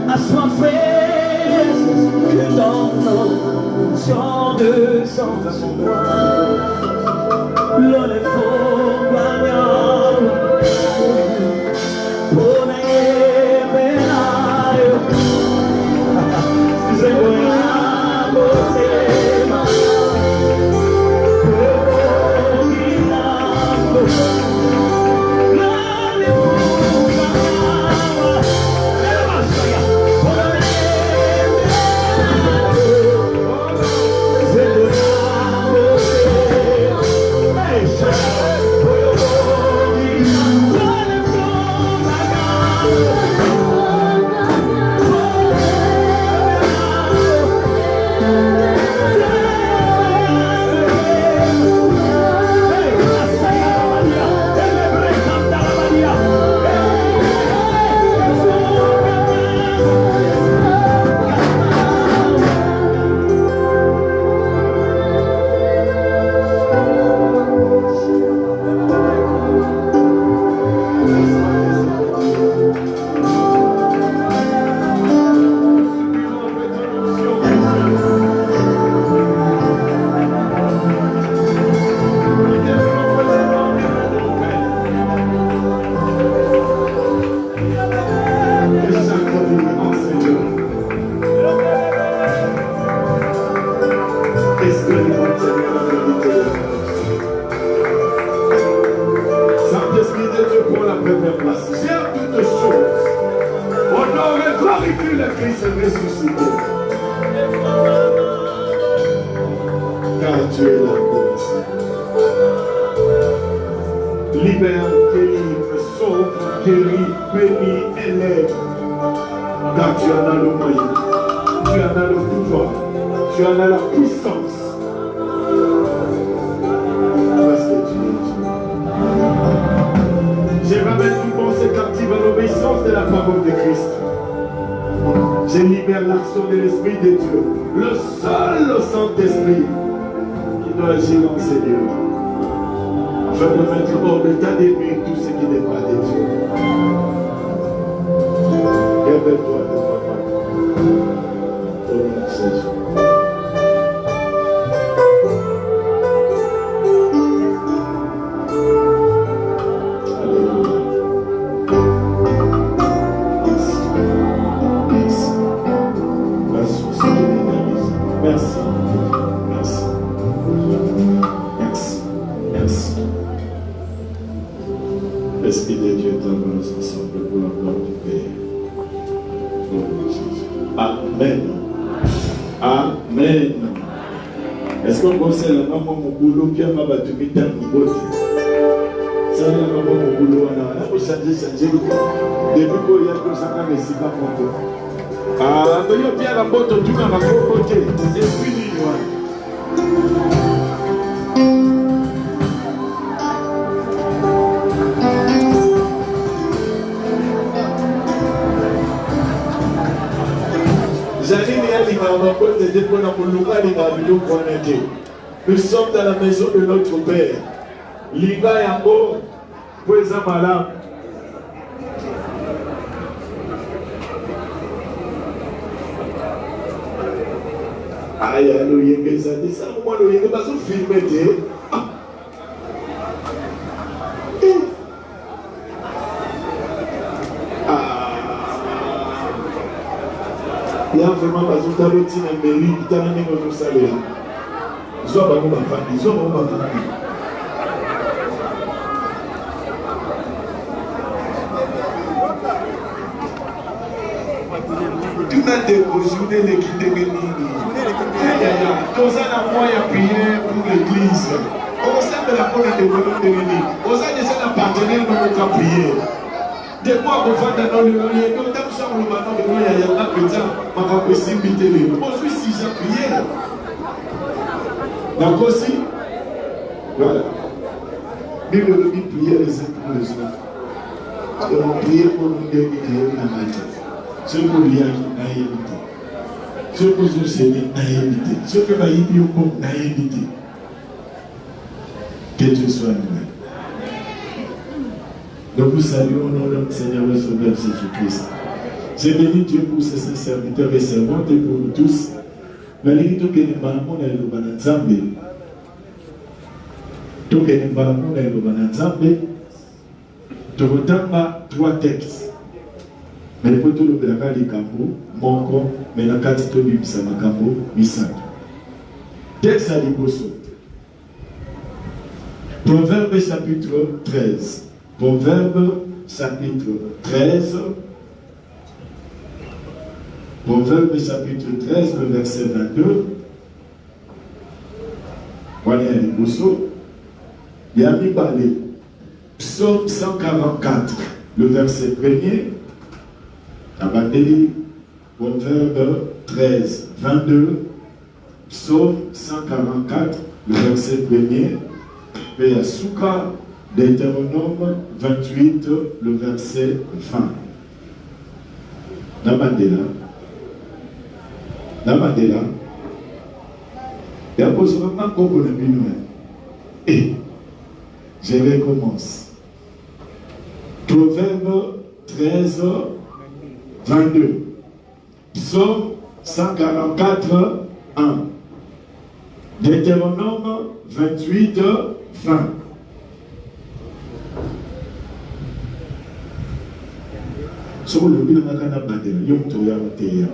assoiffé que dans nos champs de sang à son bois. L'on est faux gagnant pour n'ayez pénaille. Excusez-moi, beauté. Nous sommes dans la maison de notre Père. Liba Yambo, Poueza Malam. Aïe, le Yenge, ça dit ça, moi le Yenge, parce que filmer, il y a vraiment pas de temps de temps de mairie, il y a un niveau de salaire. Ils ont pas de famille, ils ont pas de famille. Tu m'as déposé l'équipe de Bénini. Comme ça, la moyen prière pour l'église. On sait que la première de Bénini. On sait que c'est un partenaire dans notre prière. Des fois, on va dans le lieu, nous sommes le matin de nous, il y a un petit on va possibilité. On suit 6 ans prière. D'accord, si? Voilà. Bible nous dit prière les uns pour les autres. Et on prie pour nous donner la matin. Ceux pour l'y aller, ceux pour nous servir, ceux qui vont y aller au bon, que Dieu soit nous. Donc nous saluons au nom de notre Seigneur et Sauveur Jésus-Christ. Je bénis Dieu pour ses saints serviteurs et servantes et pour nous tous. La limite que nous avons est le Bananzambe. Tout que nous avons est le Bananzambe. Tu retends trois textes. Mais pour tout le Belaka de Kambo, Monko, mais la carte de Bimsama Kambo, Misak. Texte à l'Iboso. Proverbe chapitre 13. Proverbe chapitre 13. Proverbe chapitre 13, le verset 22. Voilà l'Iboso. Il y a mis parler. Psaume 144, le verset 1er. Abandeli, Proverbe 13, 22. Psaume 144, le verset 1er. Et à Souka, Deutéronome 28, le verset 20. Nabandela. Nabandela. Et à cause de ma coco de Binoué. Et je recommence. Proverbe 13, 22. Psaume 144, 1. Deutéronome 28, 20. So le bilan na bandela yom to ya teya.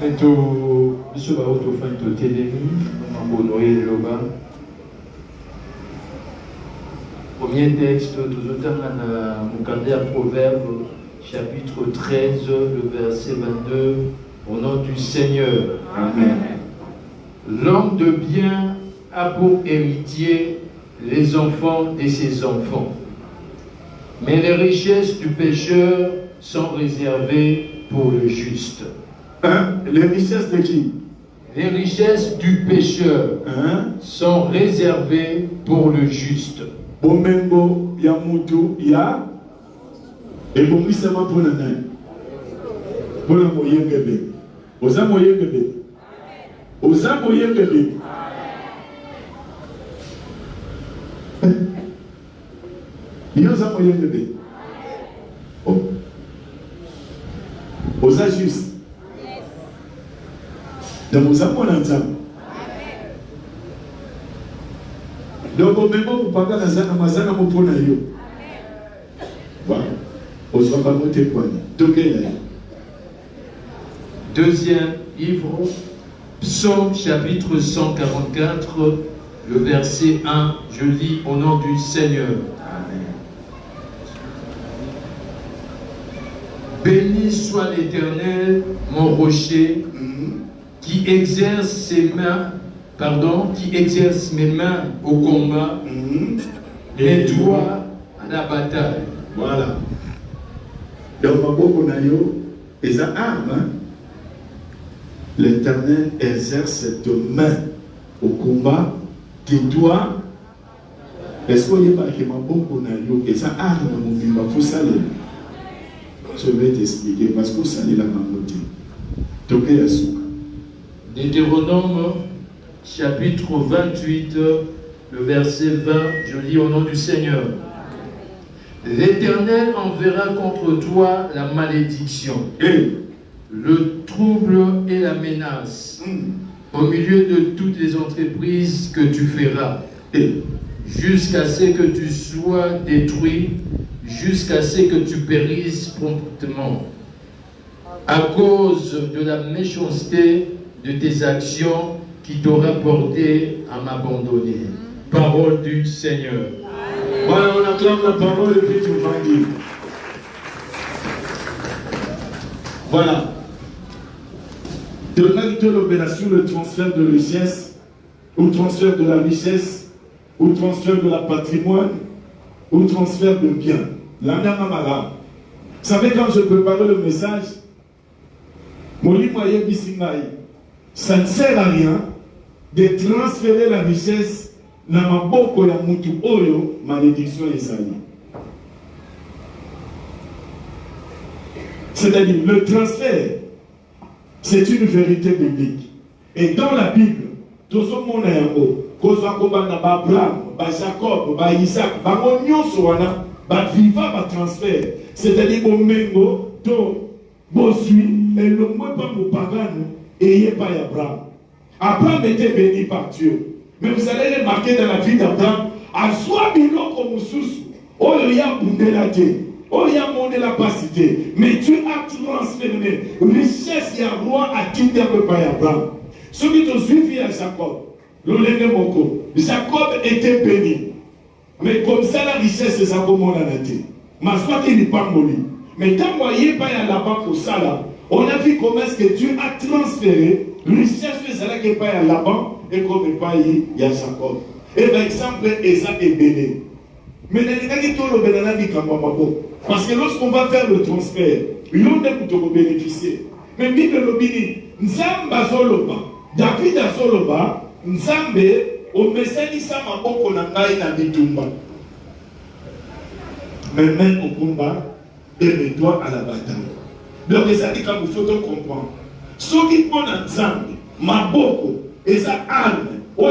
Ento biso ba auto fanto telemi mambo noye loba. Premier texte nous entendons dans mon Proverbe chapitre 13 le verset 22 au nom du Seigneur. Amen. L'homme de bien a pour héritier les enfants de ses enfants. Mais les richesses du pécheur sont réservées pour le juste. Hein? Les richesses de qui? Les richesses du pécheur sont réservées pour le juste. Bomengo ya mutu ya ebongisama mpona nani? Mpona moyengebe. Oza moyengebe. Oza moyengebe. Yo oza moyengebe. Oh. Oza juste. Donc oza mpona nzambe. Donc au même moment, papa nazana mazana mopona yo. Voilà. Oza pas monter poignet. Donc deuxième livre, Psaume chapitre 144, le verset 1, je lis au nom du Seigneur. Amen. Béni soit l'Éternel, mon rocher, qui exerce ses mains, qui exerce mes mains au combat, mes doigts à la bataille. Voilà. Donc, maboko na yo, et ça arme. L'Éternel exerce cette main au combat, tes doigts. Est-ce que vous voyez que maboko na yo, et ça arme mon bimba, faut saler. Je vais t'expliquer parce que vous salez la mamoté. Toke yasuka. Deutéronome chapitre 28, le verset 20, je lis au nom du Seigneur. L'Éternel enverra contre toi la malédiction, le trouble et la menace, au milieu de toutes les entreprises que tu feras, jusqu'à ce que tu sois détruit, jusqu'à ce que tu périsses promptement, à cause de la méchanceté de tes actions qui t'aura porté à m'abandonner. Parole du Seigneur. Voilà, on acclame la parole et puis tu vas dire. Voilà. L'opération, le transfert de richesse, ou transfert de la richesse, ou transfert de la patrimoine, ou transfert de biens. Vous savez, quand je préparais le message, ça ne sert à rien de transférer la richesse dans ma boko ya mutu oyo malédiction esali. C'est-à-dire, le transfert, c'est une vérité biblique. Et dans la Bible, tout ce monde est en haut. Abraham, Jacob, Isaac, transfert. C'est-à-dire, Bosui, et le mot pas mon pagano, et il pas Abraham. Abraham était béni par Dieu. Mais vous allez remarquer dans la vie d'Abraham, à soi bilo comme sous, oh il y a bondé la terre, oh il y a monté la capacité, mais Dieu a transféré richesse et roi à qui ne peut pas Abraham. Ceux qui ont suivi à Jacob, Jacob était béni. Mais comme ça, la richesse, c'est ça comme on a dit. Mais soit qu'il n'est pas moli. Mais quand vous voyez pas là-bas pour ça, là, on a vu comment est-ce que Dieu a transféré richesse, c'est ça qui n'est pas là-bas, et comme il y a Jacob. Et par exemple, Isaac est béni. Mais parce que lorsqu'on va faire le transfert, il y a des bénéficier. Mais Bible le béni, Nzamba Zoloba, David a Zoloba, Nzambe, au message ça m'a beaucoup n'angai na bitumba. Mais même au combat, et mets-toi à la bataille. Donc ça dit quand vous faut comprendre. Ce qui prend Nzambe, ma beaucoup, et ça arme. Il faut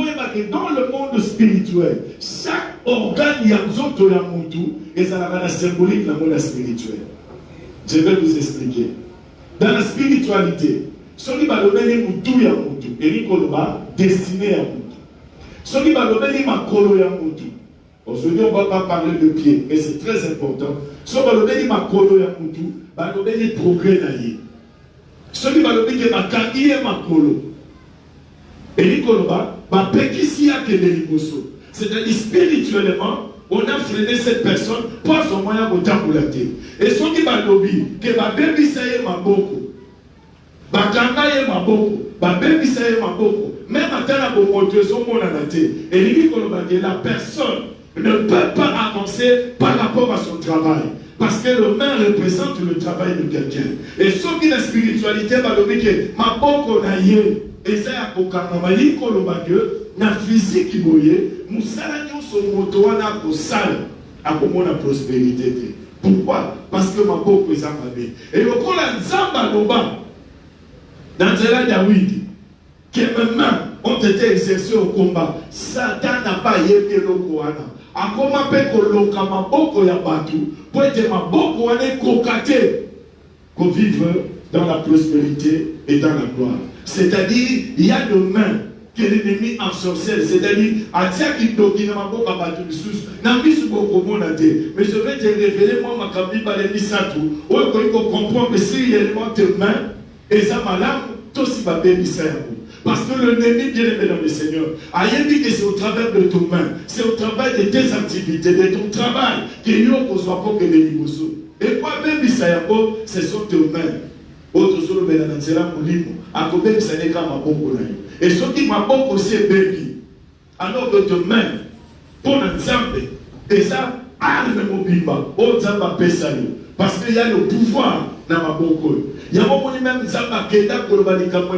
que dans le monde spirituel, chaque organe y a d'autres et ça a la symbolique dans le monde spirituel. Je vais vous expliquer. Dans la spiritualité, ce qui va donner les moutous ya moutou, et les koloba destiné à moutou. Ce qui va donner les makolo ya moutou. Aujourd'hui, on ne va pas parler de pied, mais c'est très important. Ce qui va donner les makolo ya moutou, va donner les progrès d'ailleurs. Ce qui va donner les makagi et makolo. Et l'ikoloba, c'est-à-dire spirituellement, on a freiné cette personne pour son moyen de tamboulater. Et ce qui va lobby, que ma baby saye ma beaucoup, bakanga ye ma beaucoup, ma baby saye ma beaucoup, même à la beauté, son mon anaté. Et l'ikoloba, la personne ne peut pas avancer par rapport à son travail. Parce que le main représente le travail de quelqu'un. Et ce qui est la spiritualité va lobby, que ma beaucoup na ye. Et ça, na physique qui boye, musala nyonso moto wana ko sala akomona prospérité. Pourquoi? Parce que ma boko est amabé. Et le kola nzamba loba dans la David que mes mains ont été exercées au combat. Satan n'a pas yété le koana. Akoma pe koloka ma boko ya batu pour être ma boko wana kokate qu'on vive dans la prospérité et dans la gloire. C'est-à-dire, il y a de mains que l'ennemi ensorcelle. C'est-à-dire, mais je vais te révéler, moi, ma camille, il faut comprendre que si réellement tes mains, et ça m'a l'âme, toi aussi, va bénir. Parce que l'ennemi, bien aimé dans le Seigneur, a dit que c'est au travers de ton main, c'est au travail de tes activités, de ton travail, qu'il y a qu'on soit pas que les limousous. Et quoi, bénir, ce sont tes mains. Autre chose, mais dans le livre, à côté de ça n'est qu'à ma beaucoup. Et ce qui m'a beaucoup, c'est béni. Alors que te main, pour un exemple, et ça, arme mon bimba, au zamba pesalo. Parce qu'il y a le pouvoir dans ma beaucoup. Il y a beaucoup même zamba keda pour le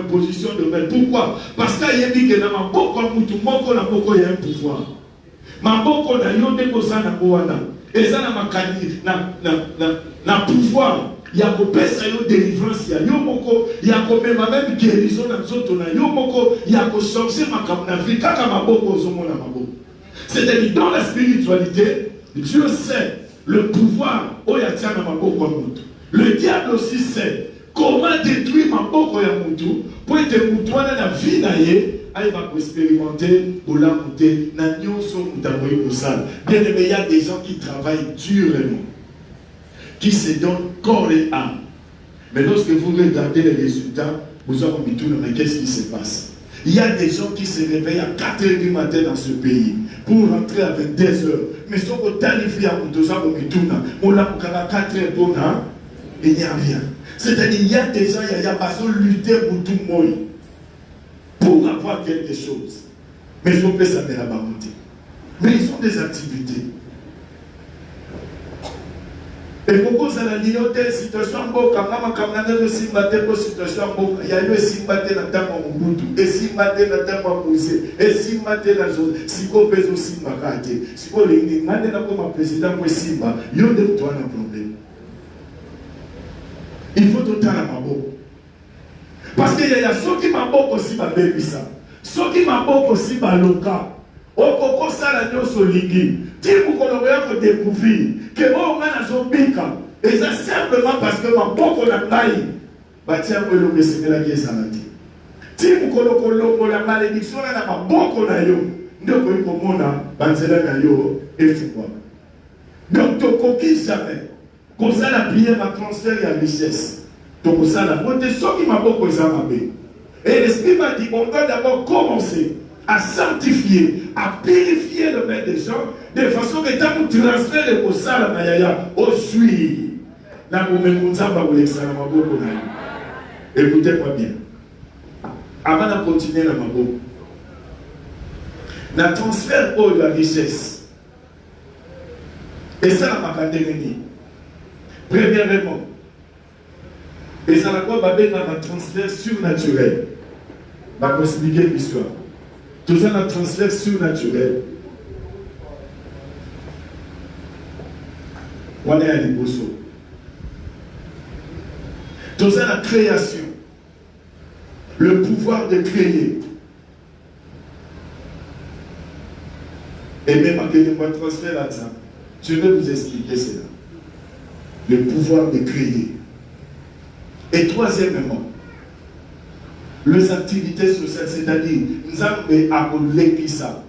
position de main. Pourquoi? Parce qu'il y a dit que dans ma beaucoup, il y a un pouvoir. Ma beaucoup, il y a un pouvoir. Et ça, na pouvoir. Il y a une délivrance, il y a même guérison dans il y a changer ma vie, c'est-à-dire dans la spiritualité, Dieu sait le pouvoir, le diable aussi sait comment détruire ma boko ya mutu pour être mutuana la vie naie, il va expérimenter pour la monter, na nyonso mutaboyi kosala. Bien aimé, il y a des gens qui travaillent durement, qui se donnent corps et âme. Mais lorsque vous regardez les résultats, vous avez mis tout, mais qu'est-ce qui se passe? Il y a des gens qui se réveillent à 4 h du matin dans ce pays pour rentrer à 22 h. Mais si on planifie à on l'a 4 h pour il n'y a rien. C'est-à-dire, il y a des gens, il y a pas besoin de lutter pour tout le monde, pour avoir quelque chose. Mais ils ont fait ça de la monter. Mais ils ont des activités. Et pourquoi ça n'a dit une situation situation il y a eu simbaté dans le Mobutu, et simbaté dans le Mousé, et simbaté dans le Siko Bezo Simbakate, Siko Lini, maintenant comme président pour Simba, il y a un problème. Il faut tout le temps à Mabo. Parce qu'il y a ceux qui m'ont aussi ma bébé ça, ceux qui m'ont aussi ma loca. Au Coco Salagno Soligi, si vous voulez découvrir que on a un bika, Et ça simplement parce que ma boko na ngai batia mwelo mesekela ki ezalaki. Ti mukolo la malédiction na ma boko na yo ndeko ikomona banzela na yo efungwa. Donc tokoki jamais comme ça la prière va transférer la richesse. Donc ça la bonté soki ma boko ezamabe. Et l'esprit m'a dit on doit d'abord commencer à sanctifier, à purifier le maître des gens, de façon que tant qu'on transfère le kosala na yaya au juif. Écoutez-moi bien. Avant de continuer la mabo, le transfert de la richesse. Et ça, la macadémie. Premièrement, et ça va quoi un transfert surnaturel. Je vais vous expliquer l'histoire. Tout ça, un transfert surnaturel. On est à l'Ibosso. Tout ça, la création. Le pouvoir de créer. Et même à quel point transfert là, je vais vous expliquer cela. Le pouvoir de créer. Et troisièmement, les activités sociales, c'est-à-dire, nous avons appelé ça.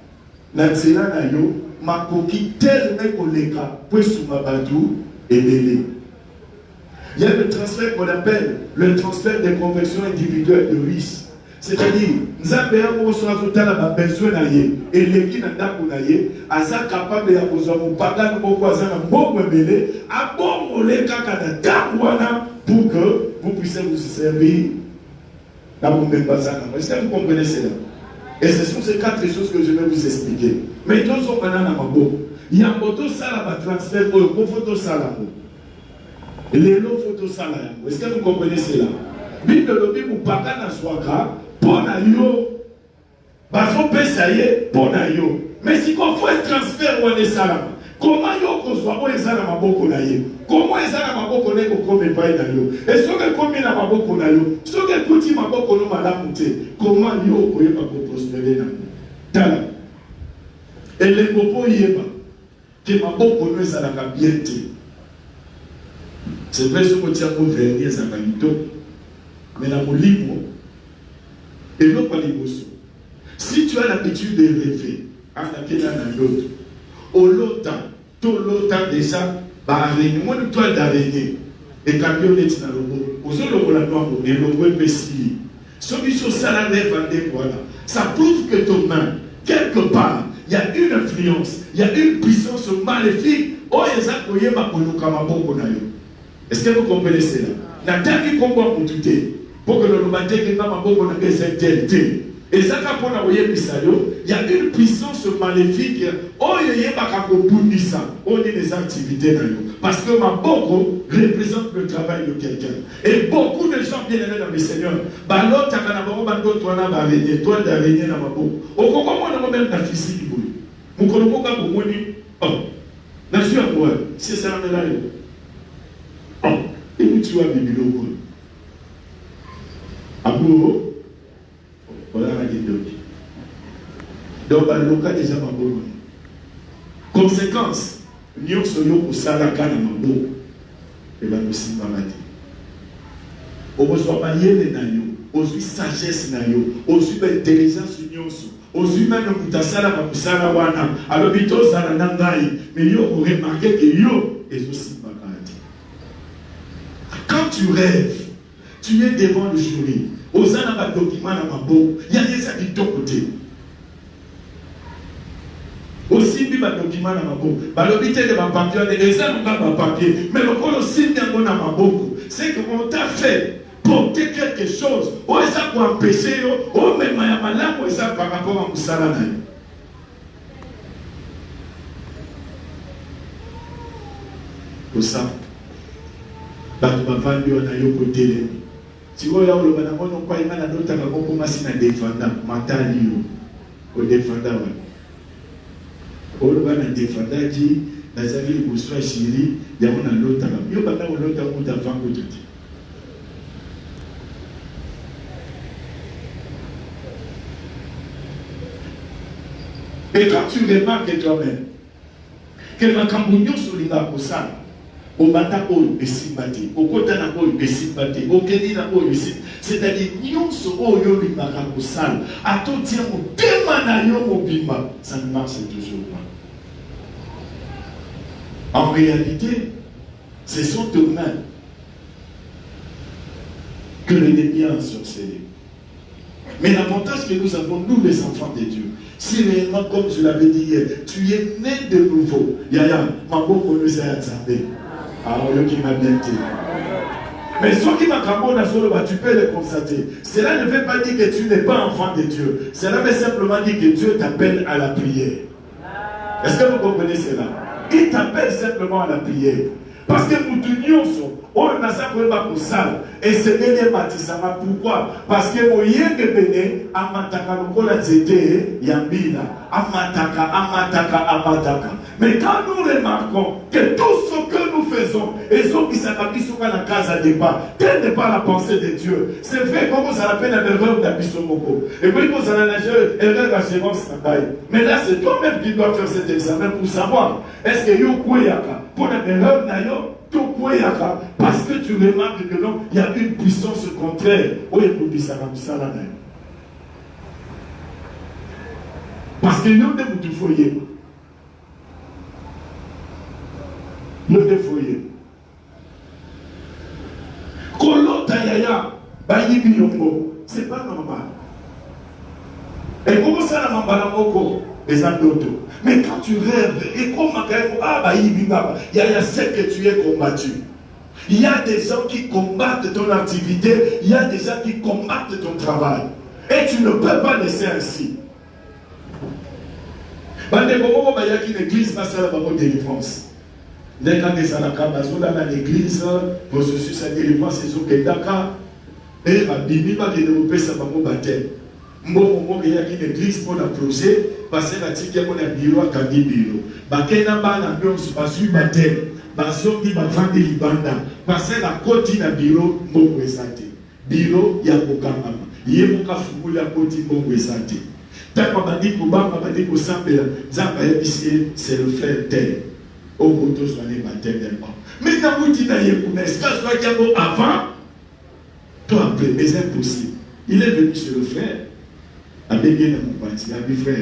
Natsela na yo, makoki tellement koleka, pour soumabadou et belé. Il y a le transfert qu'on appelle le transfert des conversions individuelles de risque. C'est-à-dire, nous avons besoin d'aller et l'équipe n'a pas capable de pour que vous puissiez vous servir. Est-ce que vous comprenez cela? Et ce sont ces 4 choses que je vais vous expliquer. Mais tous sont maintenant dans ma bouche. Il y a un photo salama transfert au photo salama. Les lots photo salama. Est-ce que vous comprenez cela? Bible lobi mupaka na swaka pona yo. Baso pesa ye pona yo. Mais si qu'on fait transfert ou salama. Comment yo kozwa o ezala maboko na ye? Comment ezala maboko na ko comme pai na yo? Et so que comme na maboko na yo, so que kuti maboko no malamu te. Comment yo koyeba ko prospérer na? Tala. Et les popo yeba que maboko no ezala ka bien te. C'est vrai ce que tu as pour venir ezala mito. Mais la molimo et non pas les bosso. Si tu as l'habitude de rêver, à la kena na l'autre. Au lota, tout lota déjà, araignée, moi une toile d'araignée, et camionnette dans le mot, aux autres la noire, et le mot pessi. Celui sur ça la lève à des voilà. Ça prouve que ton main, quelque part, il y a une influence, il y a une puissance maléfique. Oh, est-ce que vous comprenez cela? Nataki combat pour tout pour que le lobaté qui n'a pas beaucoup de cette et ça, il y a une puissance maléfique. Oh, il y a des activités. Parce que ma boko représente le travail de quelqu'un. Et beaucoup de gens bien aimés dans le Seigneur. L'autre, toi d'araignée dans ma boko. Au comment on a même la physique. Mon colombo, oh, je suis à quoi? C'est ça, on est là. Oh, et où tu as bébé le coup? Abou. Donc, le cas déjà ma bonne. Conséquence, nous sommes au salaka na mabo. Et bien, nous sommes malades. On reçoit pas yéle na yo, on sagesse na yo, on intelligence nyonso, on même kutasala ba kusala wana. Alors bito sala nangai, mais yo vous remarquez que yo est aussi malade. Quand tu rêves, tu es devant le jury. Osana ba document na mabo, il y a des ça de ton côté. Aussi bi ba document na mabo, ba lobité de ma papier, et ça non pas papier, mais le colo signe yango na mabo, c'est que on t'a fait porter quelque chose. O ça pour empêcher yo, o même ya malamu et ça par rapport à musala na yo. Pour ça, ba tu va vendre na yo côté. Si vous avez le banamo, non pas il a d'autres à commencer à défendre, matali au défendre. Au le banane défendre dit, dans sa vie pour soi chérie, il y a un autre à il y a un autre à vous avant que tout. Et quand tu remarques toi-même que la cambouillon sur les pour ça, Obata oyo esimbate, okota na oyo esimbate, okeni na oyo esimbate. C'est-à-dire, nyonso oyo limaka kosala, atotia motema na yo mobimba, ça ne marche toujours pas. En réalité, ce sont tes mains que l'ennemi a ensorcelé. Mais l'avantage que nous avons, nous les enfants de Dieu, si réellement, comme je l'avais dit hier, tu es né de nouveau, Yaya, Maboko nous a attendu. Alors, qui m'a bien dit. Mais ceux qui m'ont tu peux le constater. Cela ne veut pas dire que tu n'es pas enfant de Dieu. Cela veut simplement dire que Dieu t'appelle à la prière. Est-ce que vous comprenez cela? Il t'appelle simplement à la prière. Parce que nous tenions on a ça pour le salle. Et c'est bien bâtissement. Pourquoi? Parce que mon yé de béné, amataka lokola zete, yambina, amataka. Mais quand nous remarquons que tout ce que nous faisons, et ceux qui s'appellent sur la case à débat, telle n'est pas la pensée de Dieu. C'est fait comme ça l'appelle l'erreur d'Abissomoko. Et puis quand ça a l'erreur d'assurance, mais là c'est toi-même qui dois faire cet examen pour savoir est-ce que yo kouéaka pour l'erreur nayo. Parce que tu remarques que non, il y a une puissance contraire. Parce que nous devons du foyer. Nous devons foyer. Kolo tayaya, bayibi yongo, c'est pas normal. Et comment ça la mambala moko? Les d'autres. Mais quand tu rêves, et comme il y a ce que tu es combattu. Il y a des gens qui combattent ton activité, il y a des gens qui combattent ton travail. Et tu ne peux pas laisser ainsi. Il y a une église, ça la délivrance. Dès quand ils sont dans l'église, processus de délivrance, ils ont des daka, et la Bible va développer ça dans mon baptême. Bon, il y a une église pour la projet, parce que la tique est mon bureau à Kandi Bureau. Bakena Bana Bios, Basu Baptême, Basoki Bavandi Libanda, parce que la côte na bureau, Mbongo Esate. Bureau, Yabokama. Yemoka Fumula Koti Mbongo Esate. Tant Babadi Koubama, Babadi Kosambela, Zamba Yabisie, c'est le frère Terre. Au moto soit les baptêmes. Mais dans le temps, est-ce que soit Yabo avant, toi après, mais c'est impossible. Il est venu sur le frère. Avec bien mon parti, avec frère,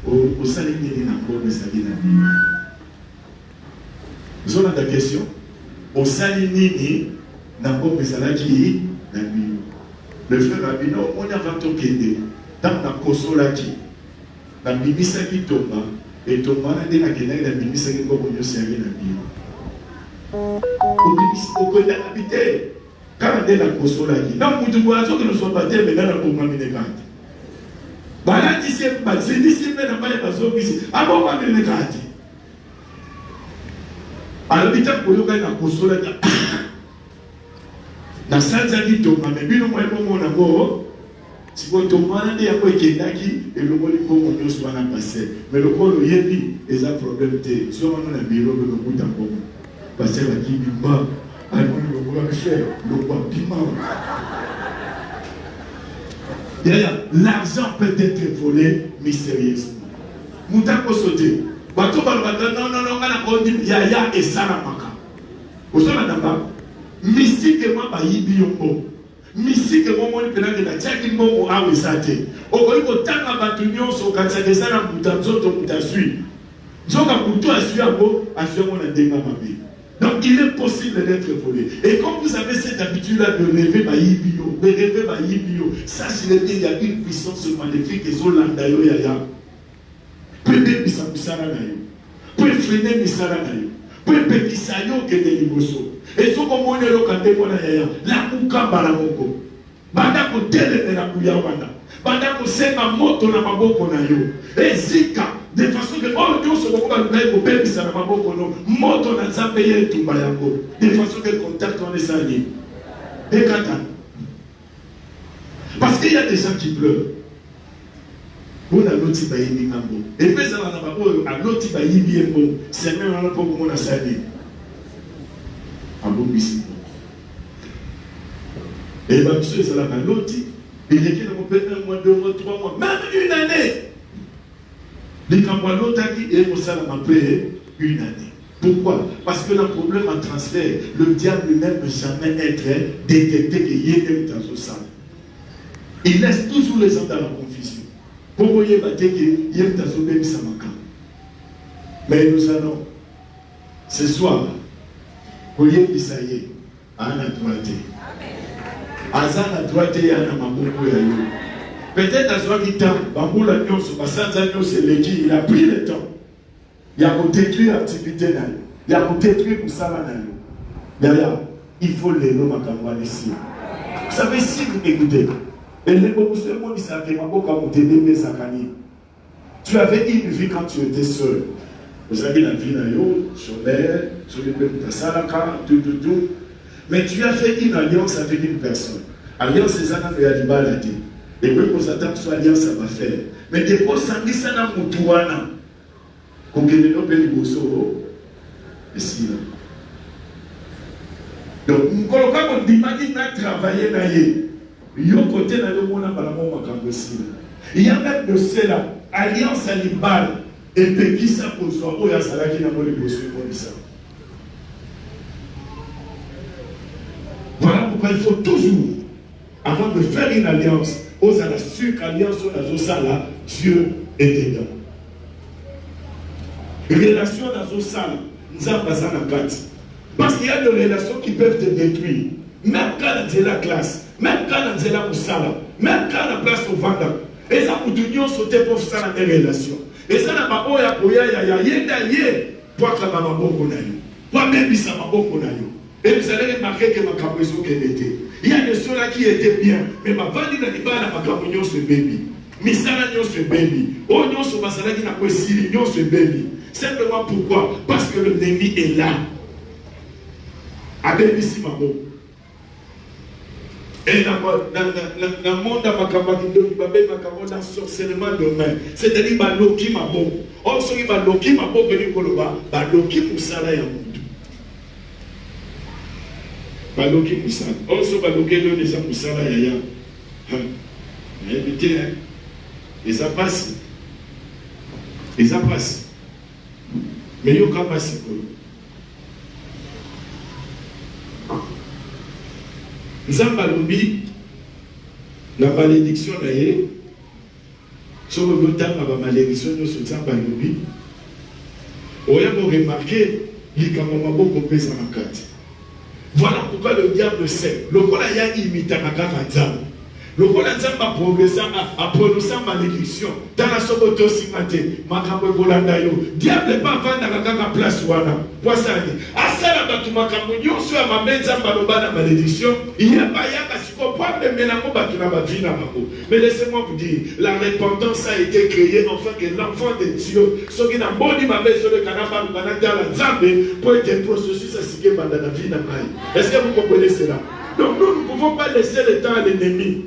au salini n'a pas de salina. Vous avez la question? Au salini n'a pas de salaki, le frère Rabino, on a vendu au Kende, dans la Kosolaki, la Bimisa qui tombe, et tombe à la Kenda, la Bimisa qui tombe au Sergi la Bio. Au Kenda habité, quand on est la Kosolaki, dans le monde, que nous sommes battus, mais dans la Komaminegate. Bala disiye c'est disiye na bale bazobisi abo ba mene kati alobita koyoka na kosola na sanza ki toma me bino mo ebo na go siko toma na ya ko ekendaki elongoli bongo nyonso wana passé mais le kolo yebi eza problème te so wana na biro be kuta bongo passé la ki bimba aloni lo ko faire lo kwa pima. L'argent peut être volé mystérieusement. Moutako sauté. Bato balbata non, on a yaya et salamaka. Vous savez d'abord, mystiquement, bayibi yombo. Mystiquement, on peut dire que la tchaki mbo a wesate. Okoyi ko tanga batunyo so katsake sana mutamzo to mutasui. Zoka kutu asui abo, asui mon adenga mabe. Donc il est possible d'être volé. Et comme vous avez cette habitude-là de rêver Baïbio, de rêver Baïbio, sachez qu'il y a une puissance maléfique et son landayo yaya. Peut-être que ça me sera naïo. Peut freiner me sera naïo. Peut-être que ça y est que des liboso. Et ce comme on est le canté pour la yaya, la mukamba la moko. Banda ko tele na kuyawana. Banda ko sema moto na maboko na yo. Et zika. De façon que oh tout ce qu'on va faire au père ça va pas beaucoup moto na nzambe yetu bayango de façon que contact on est sali et kata parce qu'il y a des gens qui pleurent on a l'autre bayibi ngambo et puis ça na babo a l'autre bayibi embo c'est même on a pas comment na sali abobisi et bah monsieur ça la l'autre il est qui dans un mois 2 mois 3 mois même une année. Les Cambouanots qui est au salam après une année. Pourquoi? Parce que le problème en transfert, le diable n'aime jamais être détecté qu'il y ait dans ça. Il laisse toujours les gens dans la confusion. Pour vous voyez, il y a dans ça. Mais nous allons, ce soir, vous voyez qui ça y est, à la droite. À la droite, il y a un maboko. Peut-être à ce temps, Bamboula Nyonso, il a pris le temps. Il a détruit l'activité. Il a détruit le salaire. Il faut les noms à ici. Vous savez, si vous écoutez, et les musulmans disent tu avais une vie quand tu étais seul. Vous avez la vie sur l'air, sur les salaka, tout. Mais tu as fait une alliance avec une personne. Alliance, c'est ça que tu as dit. Et puis, pour ça, que alliance, ça va faire. Mais des fois, ça dit ça dans mon touana. Qu'on ne peut pas le bosso. Et si là. Donc, quand on dit qu'il a travaillé dans il y a un côté dans le monde, il y a même de cela, alliance animale, et puis qui ça pour soi, il y a ça qui n'a pas le bosso comme ça. Voilà pourquoi il faut toujours, avant de faire une alliance, aux sûr qu'alliance dans là, Dieu est dedans. Relation dans salle, nous avons pas en carte. Parce qu'il y a des relations qui peuvent te détruire. Même quand tu es la classe, même quand tu es la moussala, même quand tu es place au vendeur. Et ça pour tout nous sauter pour ça dans des relations. Et ça n'a pas et vous allez remarquer que ma capuison était. Il y a des ceux-là qui étaient bien, mais ma vanille n'a pas la capuison ce baby. Misala nyon se baby. Oh nyon se masala qui n'a pas si nyon se baby. Simplement pourquoi? Parce que l'ennemi est là. Avec ici ma bon. Et dans le monde de ma dans sorcellement demain. C'est-à-dire que l'oki ma bon. On se dit que l'oki ma bon venu koloba. L'oki pour ça là y a monde. Baloki Moussala. Also Baloki donne des Moussala Yaya. Évitez, hein. Et ça passe. Et ça passe. Mais il y a quand même nous avons balobi la malédiction d'ailleurs. Sur le temps, la malédiction, nous sommes balobi. On a remarqué qu'il y a beaucoup de choses en carte. Voilà pourquoi le diable sait. Le rôle a imité à Kakanzam. Le rôle a progressé à prononcer malédiction. Dans la soboto simate, makambo bolandayo. Diable n'est pas vendre dans la place ouana. Poissani. À ça, la batumakambo, yon soit ma benza maloba la malédiction. Il n'y a pas yaka si vous pouvez me mélanger batuna bavina mako. Mais laissez-moi vous dire, la repentance a été créée afin que l'enfant de Dieu, ce qui n'a pas dit ma belle sur le canapé, dans la zambe, pour être un processus à ce qui est dans la vie n'a pas. Est-ce que vous comprenez cela? Donc nous ne pouvons pas laisser le temps à l'ennemi.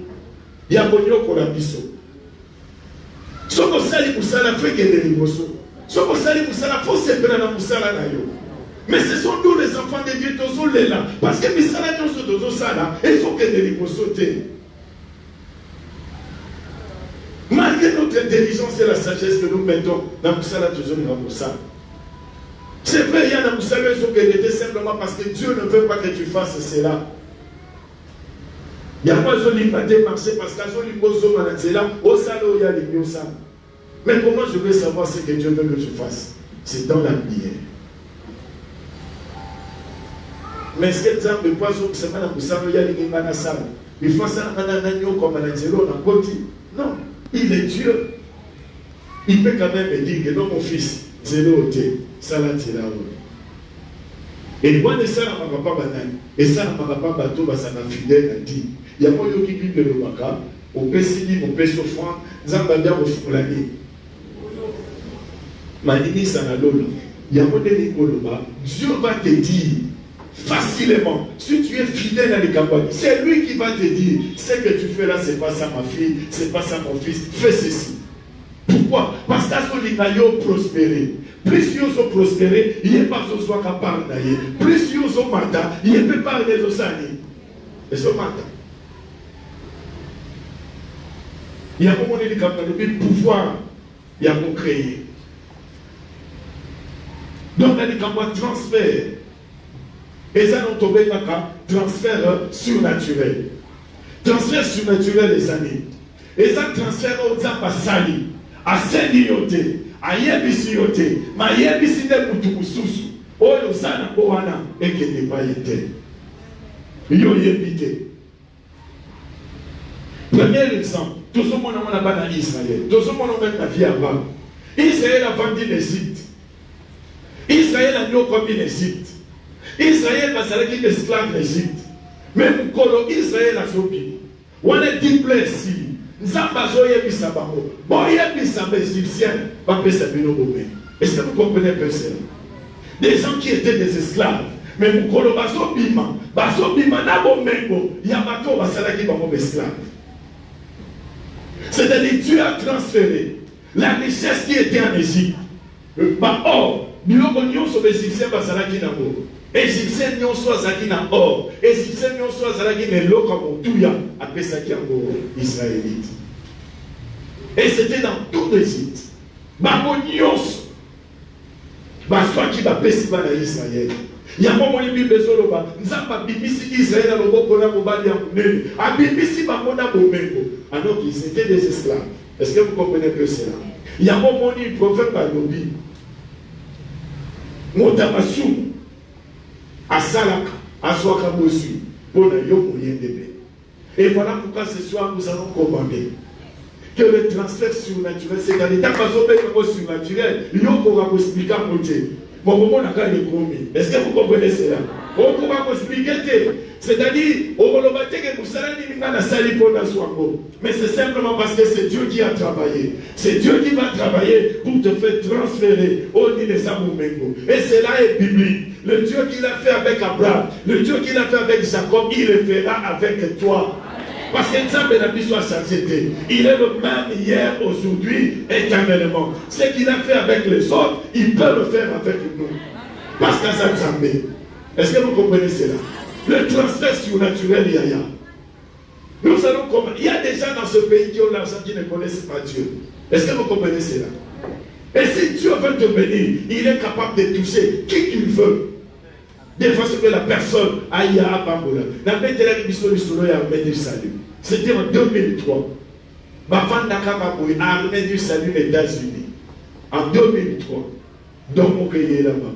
Il y a beaucoup de choses. Ce que sali pour ça, fait que des négociations. Ce que sali pour ça, faut se prendre pour ça là. Mais ce sont nous les enfants de Dieu tous les là. Parce que misala nous sommes tous ça là. Ils sont que des négociations. Malgré notre intelligence et la sagesse que nous mettons dans tout ça là, toujours dans ça. C'est vrai, il y a dans tout ça là, ils sont que l'été simplement parce que Dieu ne veut pas que tu fasses cela. Il y a pas de liberté marché parce que je suis là, au salaud, il y a les mieux ça. Mais comment je vais savoir ce que Dieu veut que je fasse? C'est dans la prière. Mais est-ce que Dieu ne peut pas jouer semaine pour ça, il y a les gens il faut ça, comme un angelo, on a côté. Non, il est Dieu. Il peut quand même me dire que non, mon fils, zéro thé, ça là, tu là. Et moi, ça ne m'a pas banane. Et ça ne m'a pas bateau, ça m'a fidèle à dire. Il y a pas de qui vit le waka, au Pessini, au Pessofran, Zambadia au Foulani. Manini Sanalola. Il y a pas de Nikoloba. Dieu va te dire facilement, si tu es fidèle à l'Ekabani, c'est lui qui va te dire ce que tu fais là, c'est pas ça ma fille, c'est pas ça mon fils, fais ceci. Pourquoi? Parce que les naïos prospéré. Plus ils ont prospéré, il n'y a pas de soi capable d'ailleurs. Plus ils ont mandat, il n'y a pas de osani. Et ce mandat. Il y a beaucoup de pouvoir, il y a beaucoup créé. Donc, il y a un transfert. Et ça, nous tombons dans un transfert surnaturel. Transfert surnaturel, les amis. Et ça, transfert au Zambasali. À Sénioté, à Yebisioté, ma Yebiside Mutukususu. Oh, le Sana Kowana, et qui n'est pas été. Yo Yebite. Premier exemple, tout ce monde n'a pas dans Israël. Tout ce monde n'a pas dans vie avant. Israël a vendu l'Égypte. Israël a mis comme l'Égypte. Israël va s'arrêter l'esclave l'Égypte. Même quand Israël a sauvé. On a dit blessé. Nzambazo yebisa bango. Bon yebisa les Égyptiens. Pas que ça bino bomé. Est-ce que vous comprenez un peu ça? Des gens qui étaient des esclaves. Mais mukolo baso bima na bomengo. Yamato basalaki bango esclaves. C'est-à-dire Dieu a transféré la richesse qui était en Égypte. Or, biloko nyonso Égyptien basalaki nango. Égyptien nyonso azalaki na or. Égyptien nyonso azalaki na eloko motuya apesaki yango Israélite. Et c'était dans toute l'Égypte. Bango nyonso baswaki bapesi bana Israël. Yango moni Bible ezoloba nzamba bimisi Israël na loboko na mobali ya munene. Abimisi bango na bomengo. Alors qu'ils étaient des esclaves. Est-ce que vous comprenez que c'est là? Yango moni prophète balobi. Motamasou Asalaka, Aswaka Bosu, pour le Yoko Yendebe. Et voilà pourquoi ce soir nous allons commander que le transfert surnaturel, c'est-à-dire que le surnaturel, Yoko va vous expliquer à côté. Bon, comment on a gagné le commis? Est-ce que vous comprenez cela? On va vous expliquer. C'est-à-dire, on va que nous mais c'est simplement parce que c'est Dieu qui a travaillé. C'est Dieu qui va travailler pour te faire transférer au nid des Amomengo. Et cela est biblique. Le Dieu qui l'a fait avec Abraham, le Dieu qui l'a fait avec Jacob, il le fera avec toi. Parce que il est le même hier, aujourd'hui, éternellement. Ce qu'il a fait avec les autres, il peut le faire avec nous. Parce que ça nous. Est-ce que vous comprenez cela? Le transfert surnaturel, il y a. Nous allons comprendre. Il y a des gens dans ce pays qui ont l'argent qui ne connaissent pas Dieu. Est-ce que vous comprenez cela? Et si Dieu veut te bénir, il est capable de toucher qui qu'il veut. De façon que la personne aille à Bambola. C'était en 2003. Armée du salut des États-Unis. En 2003. Donc mon pays est là-bas.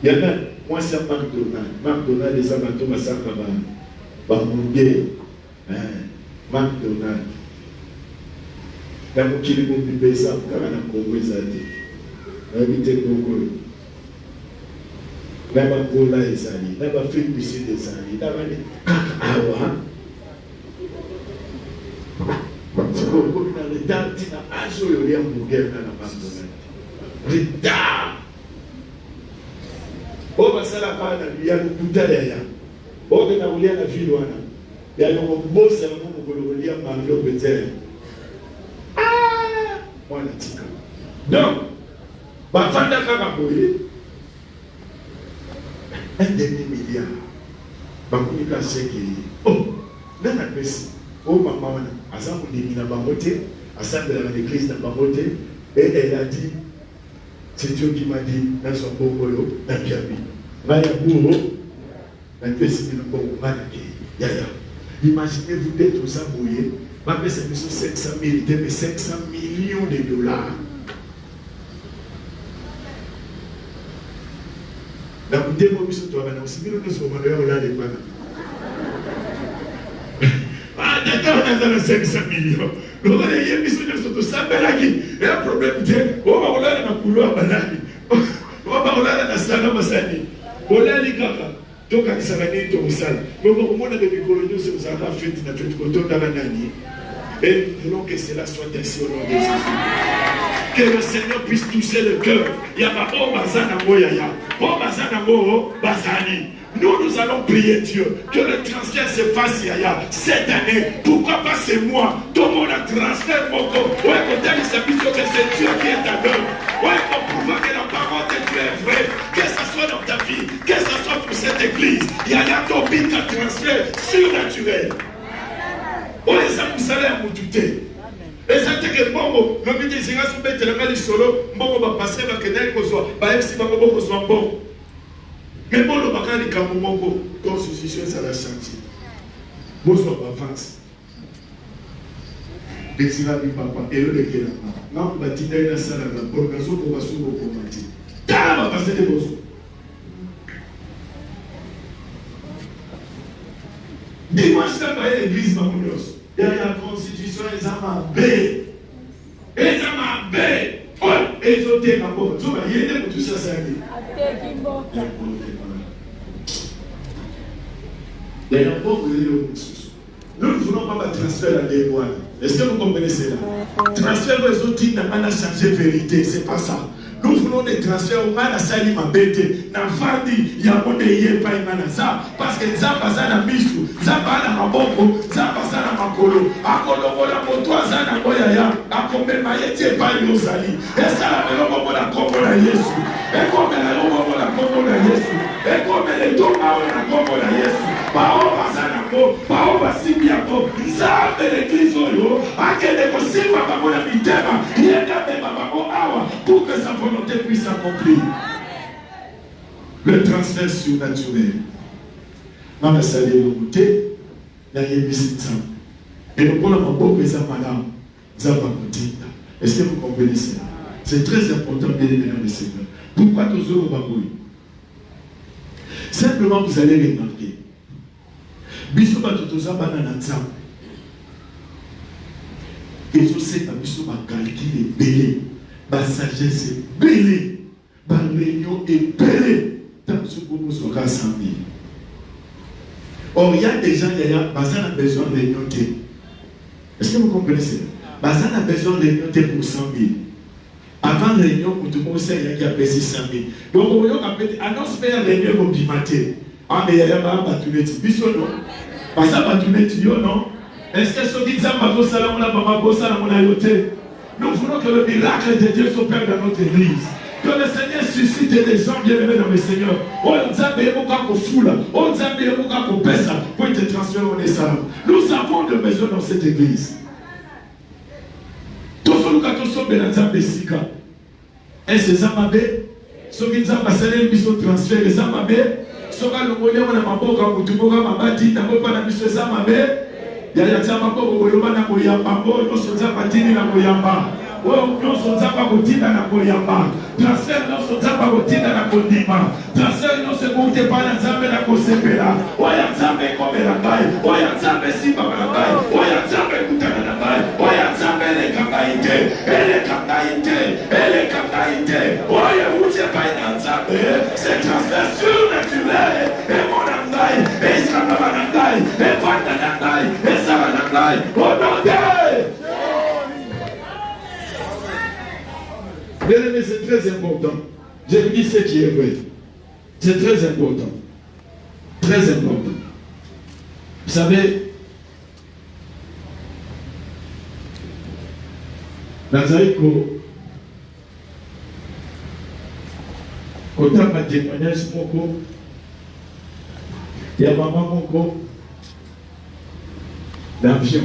Il y en a, moi c'est McDonald's. McDonald's, les amateurs, ma sœur, McDonald's. Dans mon kilo de besa, car on a compris ça. Habité Congo. Là-bas, Bola et Sali. Là-bas, Philippe Bissi des Sali. Là-bas, Awa. C'est comme dans le temps, tu as un jour, il y a un hamburger dans la McDonald's. Retard. Oh, bah ça là-bas, il y a le bouteille. Oh, il y a la ville. Il y a le beau serment pour le lire par le péter. Ah! Moi, la tika. Donc, bah, Fanda Karaboye, 1 demi-milliard. Bah, vous dites que oh, dans la Messie, oh, maman, à ça, vous dites, à ça, de l'église n'a pas voté, et elle a dit, c'est Dieu qui m'a dit, dans son beau bolo, dans le Piabi. Mayabouro, dans le Messie, dans le Malaki, Yaya. Imaginez-vous d'être aux abouillés, ma mère c'est 500 000, mais 500 millions de dollars. Dans le démon, nous sommes aussi bien nous sommes là les bananes. Ah, d'accord, on a 500 millions. Nous avons des missions de ça, il y a un problème. On va rouler dans le couloir banane. On va rouler dans la salle de Massani. On a les gars. Donc, quand ça va être au sale, mais au moment de l'écologie, nous avons fait notre côté dans la nani. Et nous voulons que cela soit ainsi au nom de Jésus. Que le Seigneur puisse toucher le cœur. Il y a pas oh bazana moyaya. Oh bazana mo bazani. Nous allons prier Dieu que le transfert se fasse yaya cette année. Pourquoi pas c'est moi? Tout le monde a transfert mon corps. Ouais, quand il s'appuie que c'est Dieu qui est à l'œuvre. Ouais, pour prouver que la parole de Dieu est vraie. Que ce soit dans ta vie, que ce soit pour cette église. Il y a un topic de transfert surnaturel. Oh, les amis, vous savez à m'oututer. Et ça te que bon, le midi, c'est là, c'est le solo, bon, va passer, va kenel, qu'on soit, va MC, va qu'on soit bon. Mais bon, le bacan, les camombo, constitution, ça va changer. Bon, soit pas avance. Et si la vie papa, et le qui est là, non, on va tirer la salle à la bonne raison pour va s'ouvrir pour matin. Car va passer des beaux. Dimanche, ça va y l'église, ma mounios. Il y a la constitution, ils ont ma baie. Ils ont ma baie. Et ils ont été d'abord. Tu vois, il y a tout ça, ça dit. Il y a un bon nous ne voulons pas un transfert à l'égoile. Est-ce que vous comprenez cela? Transfert aux autres, n'a pas changé vérité. C'est pas ça. Nous voulons des transferts au mal à Sali Mabete. N'a pas dit, il y a mon déyé pas ça. Parce que ça passe à la Michou, ça passe à la Maboko, ça passe à la Makolo. À Kolombo la Motoa, ça n'a pas yaya. À Kombe Maïté, pas Yosali. Et ça, la Melombo la Kombo la Yesu. Et comme la Lombo la Kombo la Yesu. Et comme les Toma la Kombo la Yesu. Paoba Sanako, Paoba Sibiako, Zabe l'église Oyo, Akele Kosima Bamona Mitema, Yenda Beba Bamo Awa, pour que sa volonté puisse s'accomplir. Le transfert surnaturel. Maman Salé le côté, la Yébissita. Et le problème est beaucoup plus madame, Zaba Kotinda. Est-ce que vous comprenez cela? C'est très important, bien évidemment, le Seigneur. Pourquoi toujours au Baboui? Simplement, vous allez remarquer. Biso batotoza bana na nzambe. Ezoseka biso bakalkile ebele, basagesse ebele, baréunion ebele, tant que vous soyez 100 000. Or, il y a des gens qui ont besoin de réunion. Est-ce que vous comprenez ça? Bazan a besoin de réunion pour 100 000. Avant la réunion, pour tout le monde, il y a baissé 100 000. Donc, on va annonce faire réunion au bimaté. Ah, mais il y a un batuneti. Biso non? Parce que batuneti, non? Est-ce que ce qui est nous voulons que le miracle de Dieu s'opère dans notre église. Que le Seigneur suscite des gens bien-aimés dans le Seigneur. On nous a payé pour foule. On nous a payé pour pesa pour te transférer au Nessar. Nous avons de besoin dans cette église. Tout ce que nous avons besoin dans cette église. Et c'est Zamabé. Ce qui nous a passé les missions de transfert, les Zamabé. Ce qui nous a passé les missions de transfert, il y a des gens qui ont été en train de se faire. Il y a des gens nyonso nzamba kotinda na koyamba transfert nyonso nzamba kotinda na kondima transfert nyonso ekoute pa na nzambe na kosepela oya nzambe ekomela ngai oya nzambe esimbaka na ngai oya nzambe ekutana na ngai oya nzambe eleka ngai te eleka ngai te eleka ngai te oya ute epai na nzambe c'est transfert surnaturel emona ngai esambaka na ngai evanda na ngai esala na ngai onode. Bien-aimé, c'est très important. Je vous dis ce qui est vrai. C'est très important. Très important. Vous savez, Nazaïko, quand on a témoignage, il y a maman l'avion.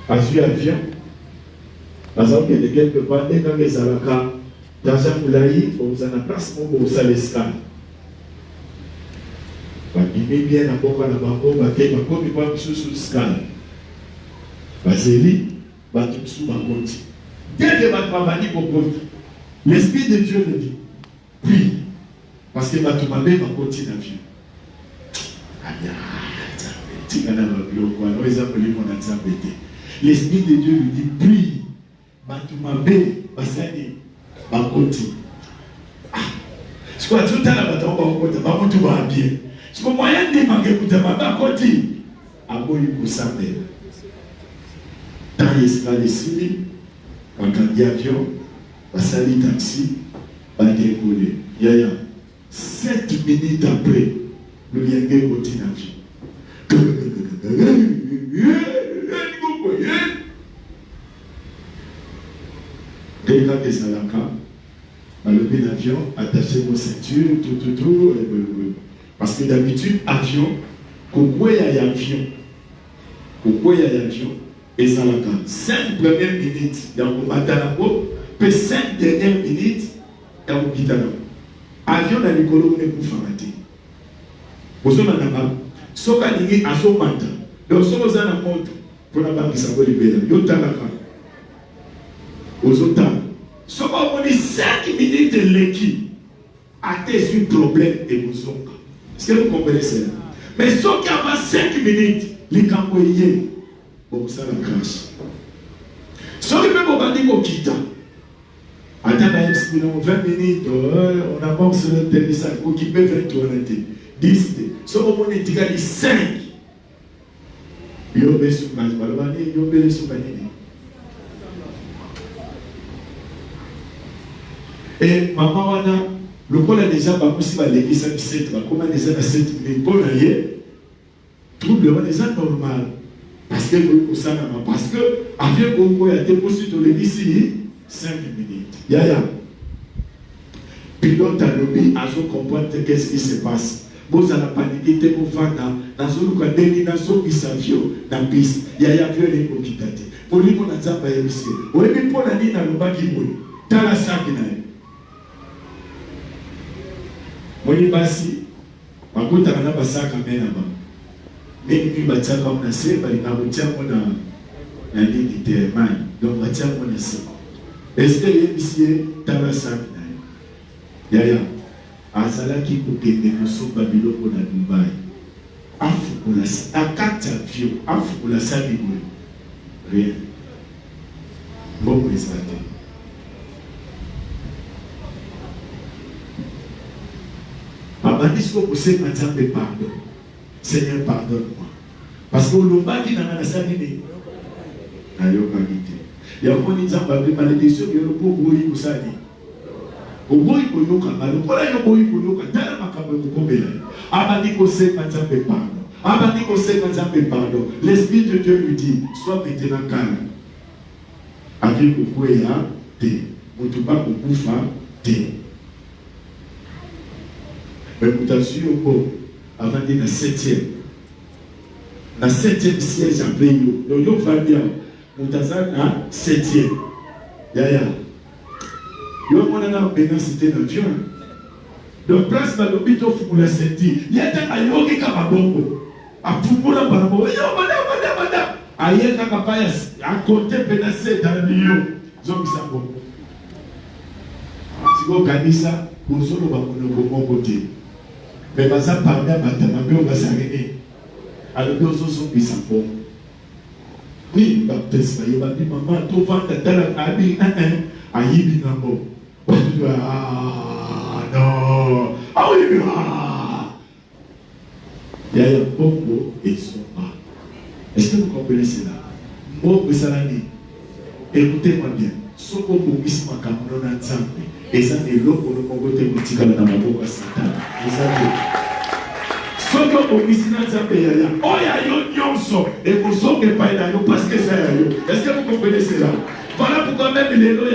Avion. Parce que de quelque part, dès que les Alaka, dans un moulaï, vous avez la place pour vous aller l'escale. Vous avez bien la bombe à la banque, vous avez bien sous l'escale. Vous avez dit, vous avez sous ma compte. Dès que vous avez l'Esprit de Dieu le dit, oui, parce que vous avez ma compte d'avion. L'Esprit de Dieu lui dit, prie. Batumabé, basani, bakoti. Je crois tout à l'heure, bakoti, bakoti va bien. Je crois moyen de manquer pour te bakoti. Aboyi kusambe. Tant escale ici, bakandi avion, basali taxi, badécoller. Yaya, 7 minutes après, le yenge continue avion. Quelqu'un qui est à la carte, le l'avion, attaché vos ceintures, tout. Parce que d'habitude, avion, pourquoi il y a avion, Et ça la 5 premières minutes, il y a un matin, puis 5 dernières minutes, il y a un guitare. Avion dans les colons, on est pour faire. Vous avez un amal. Si vous avez un avion, donc si vous avez un moto, pour la banque, ça va libérer. Vous avez un amal. Vous avez un amal. Si vous avez 5 minutes de l'équipe, à tes un problème et vous avez. Est-ce que vous comprenez cela? Mais si vous avez 5 minutes, les camboyés, bon, ça la crache. Si vous avez un bandit qui quitte, attends, 20 minutes, on avance sur le tennis, qui peut faire tourner. 10, si vous avez 5, il y a des sous et maman, le col a déjà pas possible à l'église à 17, comment les gens à 7 minutes pour aller, trouble les gens normal. Parce que avec beaucoup, il y a des possibles de l'église ici, 5 minutes. Yaya. Pilote à l'objet, à comprendre qu'est-ce qui se passe. Vous allez paniquer, vous faites dans une condamnation qui s'avio dans la piste. Yaya veut les coquitater. Pour lui, on a déjà pas réussi. Oui, mais pour la ligne, on va dire, dans la salle, Moni basi, makuta kana basaka mena ba. Mimi bataka mna seba linabutia mona na nini te mai. Donc batia mona seba. Est-ce que yebisiye tarasa na yaya azala ki kokende kosoba biloko na Dubai. Afukula akata vio, afukula sabi mo. Rien. Bon président. Abandisco pour ces matins de pardon. Seigneur, pardonne-moi. Parce que le bas qui n'a pas de il y a une malédiction qui est pour vous. Au bout, il faut que pardon. L'Esprit de Dieu lui dit, sois maintenant calme. Avec le pouvoir, Moutouba Koufa, mais vous avez su avant de la 7e. La 7e siège après nous. Donc, vous allez dire, vous avez la 7e. Yaya. Vous avez maintenant cité l'avion. Donc, place dans l'hôpital pour la 7e. Il y a un ayoke qui a bongo. A Fumula Barabo. Yo, madame. Aïe, Kakapaya, à côté, pénacé dans le milieu. Zombie Sabo. Si vous gagnez ça, vous allez vous bon côté. Mais ça parle à Matamabé, on va s'arrêter. Alors, nous sommes mis à fond. Oui, baptiste, il va dire, maman, tout va te dire, aïe, binambo. Ah, non. Ah oui, il y a un bongo et son pas. Est-ce que vous comprenez cela? Moi, vous savez, écoutez-moi bien. Ce que vous misez ma caméra dans le et ça est l'eau pour le Congo de Moutika dans ma boca Satan. Vous savez. Ce que vous misez dans le pays, oh, il y a un nyonso et vous savez pas parce que c'est un. Est-ce que vous comprenez cela? Voilà pourquoi même les lois,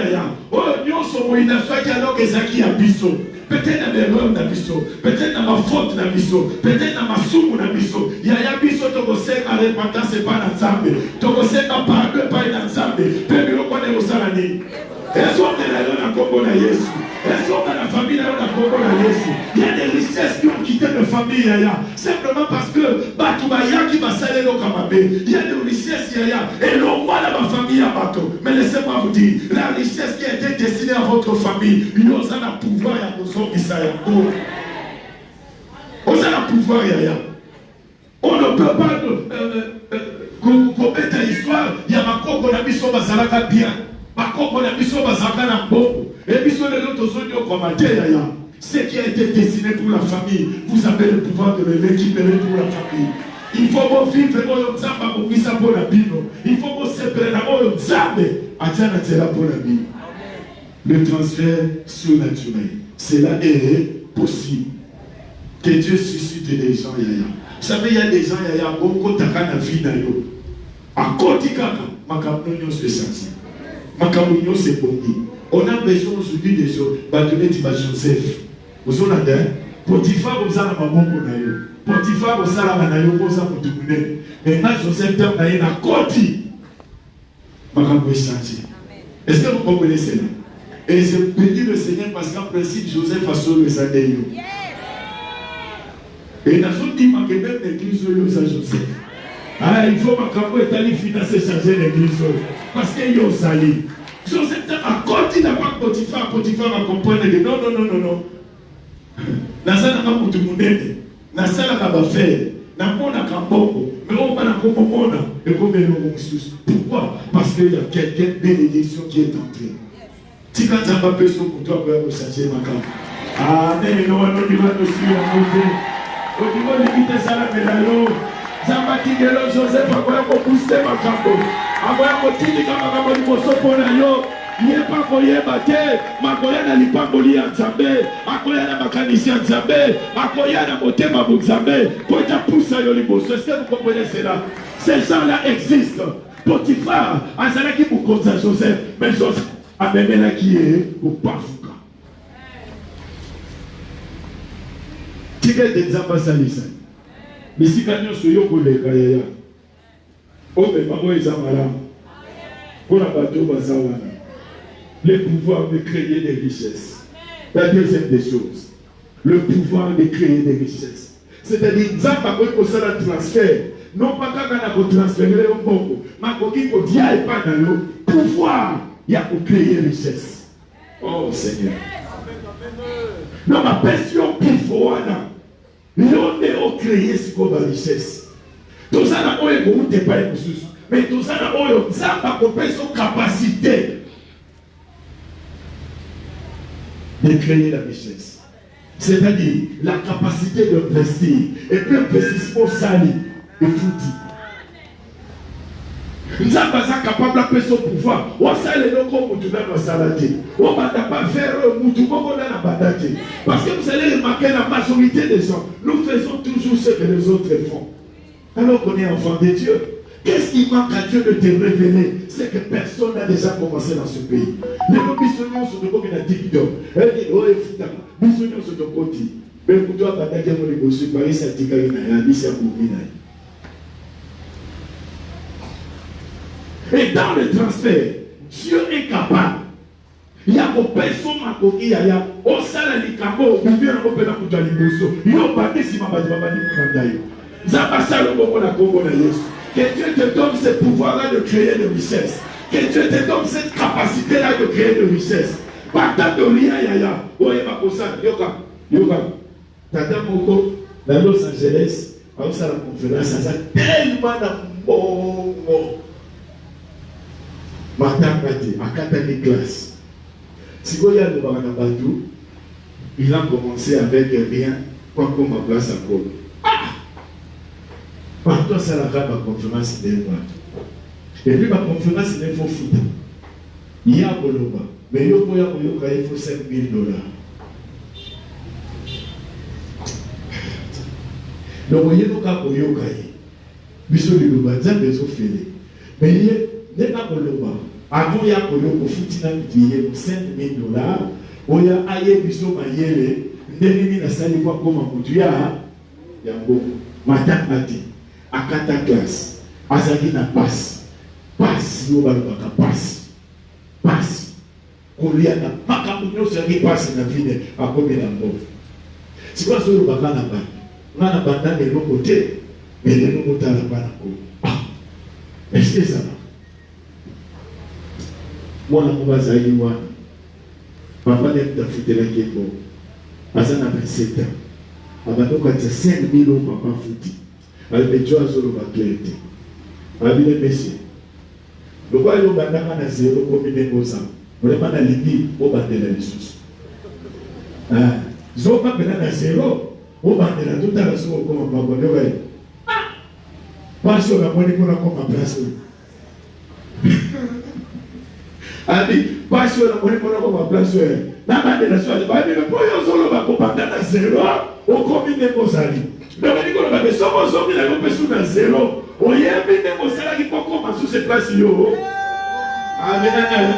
oh, nyonso, il a fait alors que ça qui a biso. Peut-être dans l'erreur dans biso, peut-être dans ma faute dans biso, peut-être dans ma somme dans biso. Il y a biso, tu conseilles à repentance, c'est pas dans Zambé. Tu conseilles à pardon, pas dans Zambé. Peu de connaît au salani. Est-ce qu'on est là dans le Congo de Jésus? Est-ce qu'on est dans la famille dans le Congo de Jésus? Il y a des richesses qui ont quitté la famille, simplement parce que Batubaya qui va saler le Kamabé. Il y a des richesses, et le roi de ma famille à Bato. Mais laissez-moi vous dire, la richesse qui a été destinée à votre famille, il y a un pouvoir à vos Isaïa. On a un pouvoir, on ne peut pas commettre l'histoire. Il y a ma coque, on a mis son basalaka bien. Ce qui a été destiné pour la famille, vous avez le pouvoir de le récupérer pour la famille. Il faut que vous vivre pour la Bible. Il faut que vous séparez pour la Bible. Le transfert surnaturel, cela est possible. Que Dieu suscite des gens, Yaya. Vous savez, il y a des gens, Yaya, beaucoup de vie dans eux. À côté de ça, ma se sensible. Makamunyo c'est bon. On a besoin aujourd'hui des gens. Badonné Tiba Joseph. Vous en avez Potiphar, vous avez un bon nayo. Potiphar, vous avez un nayo, vous avez un bon. Mais là, Joseph, vous avez un côté. makambo changer. Est-ce que vous comprenez cela? Et je bénis le Seigneur parce qu'en principe, Joseph a sauvé le Seigneur. Et dans son dit que même l'église, Joseph. Ah, il faut que tu financer changer l'église. Parce qu'il y a sali. Joseph a continué à pas Potiphar a compris que non. Dans ça, on a tout le monde. Dans ça, on a fait. Dans mon acamboko. Mais on va comme on a. Et comme on pourquoi? Parce qu'il y a quelqu'un de bénédiction qui est entré. Si quand tu n'as pas besoin pour toi, tu peux changer ma carte. Ah, mais non, on va nous suivre à côté. Au niveau de l'unité, ça la médaille. Zambaki Gelo Joseph a booster ma campo. A continué comme un morceau pour la yo. Il n'est pas pour y battre. Makoya n'a pas poli en Zambé. Akoya n'a pas canisé en Zambé. Akoya n'a pas thème à Zambé. Pour ta pousse à Yoliboso. Est-ce que vous comprenez cela? Ces gens-là existent. Potiphar, Azala qui vous compte à Joseph. Mais Joseph a même là qui est au Pafouka. Tigre des ambassadeurs. Mais si nous sommes les Kayaya, on ne peut pas les Amara. Pour la bateau, le pouvoir de créer des richesses. La deuxième des choses, le pouvoir de créer des richesses. C'est-à-dire, Zamba peut faire un transfert. Non pas quand on a transféré un bon, mais quand on dit a pas dans le pouvoir, il y a pour créer richesse. Oh Seigneur. Non, ma passion pouvoir là. L'on est créé ce qu'on va richesse. Tout ça n'a pas eu de pas mais tout ça n'a pas eu son capacité de créer la richesse. C'est-à-dire la capacité d'investir. Et puis investissement sali et foutu. Nous sommes capables de faire son pouvoir. On sait les noms comme tu vas salader. On ne va pas faire parce que vous allez remarquer la majorité des gens, nous faisons toujours ce que les autres font. Alors qu'on est enfant de Dieu. Qu'est-ce qui manque à Dieu de te révéler? C'est que personne n'a déjà commencé dans ce pays. Les missionnaires sont de côté de TikTok. Elle dit, oh, les missionnaires sont de côté. Mais pour toi, Paris, ça dit qu'il y a un et dans le transfert, Dieu est capable. Il y a une personne qui a au salaire du cambo, il y a un peu de temps. Il y a un peu de temps. Que Dieu te donne ce pouvoir-là de créer de richesse. Que Dieu te donne cette capacité-là de créer de richesse. Partant de l'IA, Tata Moko, dans Los Angeles, à la conférence, ça a tellement de Matakati, à 4 classes. Si vous avez le il a commencé avec rien, quoi comme ma place à Kobe. Partout, ça la conférence de moi. Et puis ma conférence, il faut foutre. Il y a Boloba. Mais il faut 5 000 $. Donc, vous voyez, nous avons eu mais il y a avant il y a pour 5 000 $. Il y a aïe biso mayele. Ndeni na sali kwa koma mutu ya yango matakati akata classe azali na passe yo balobaka passe kolia na makambo nyonso yaki passe na vide akomi na mboka sikoyo azolobaka na bana nga na banda eloko te mais lelo motala bana ko est-ce que ça va mwana mo bazali wana papa ne tafutelaki ngo aza na 27 ans abadoka tia 5 000 € papa futi alimejoa azoloba clair te abile monsieur lokwa yo bandaka na zero komi ndenge oza vraiment nalingi obandela lisusu zoka mpena na zero obandela totala soki okoma bakondoka ye pasi oyo namoni mpona koma place oyo abi pasi oyo namoni mpona koma place oyo nabandela so alibabime mpo oyo ozoloba kobanda na zero okomi ndenge ozali ndenge koloba ke soki ozomila yo mpe su na zero oyembi ndenge osalaki mpo koma susu place yo amenana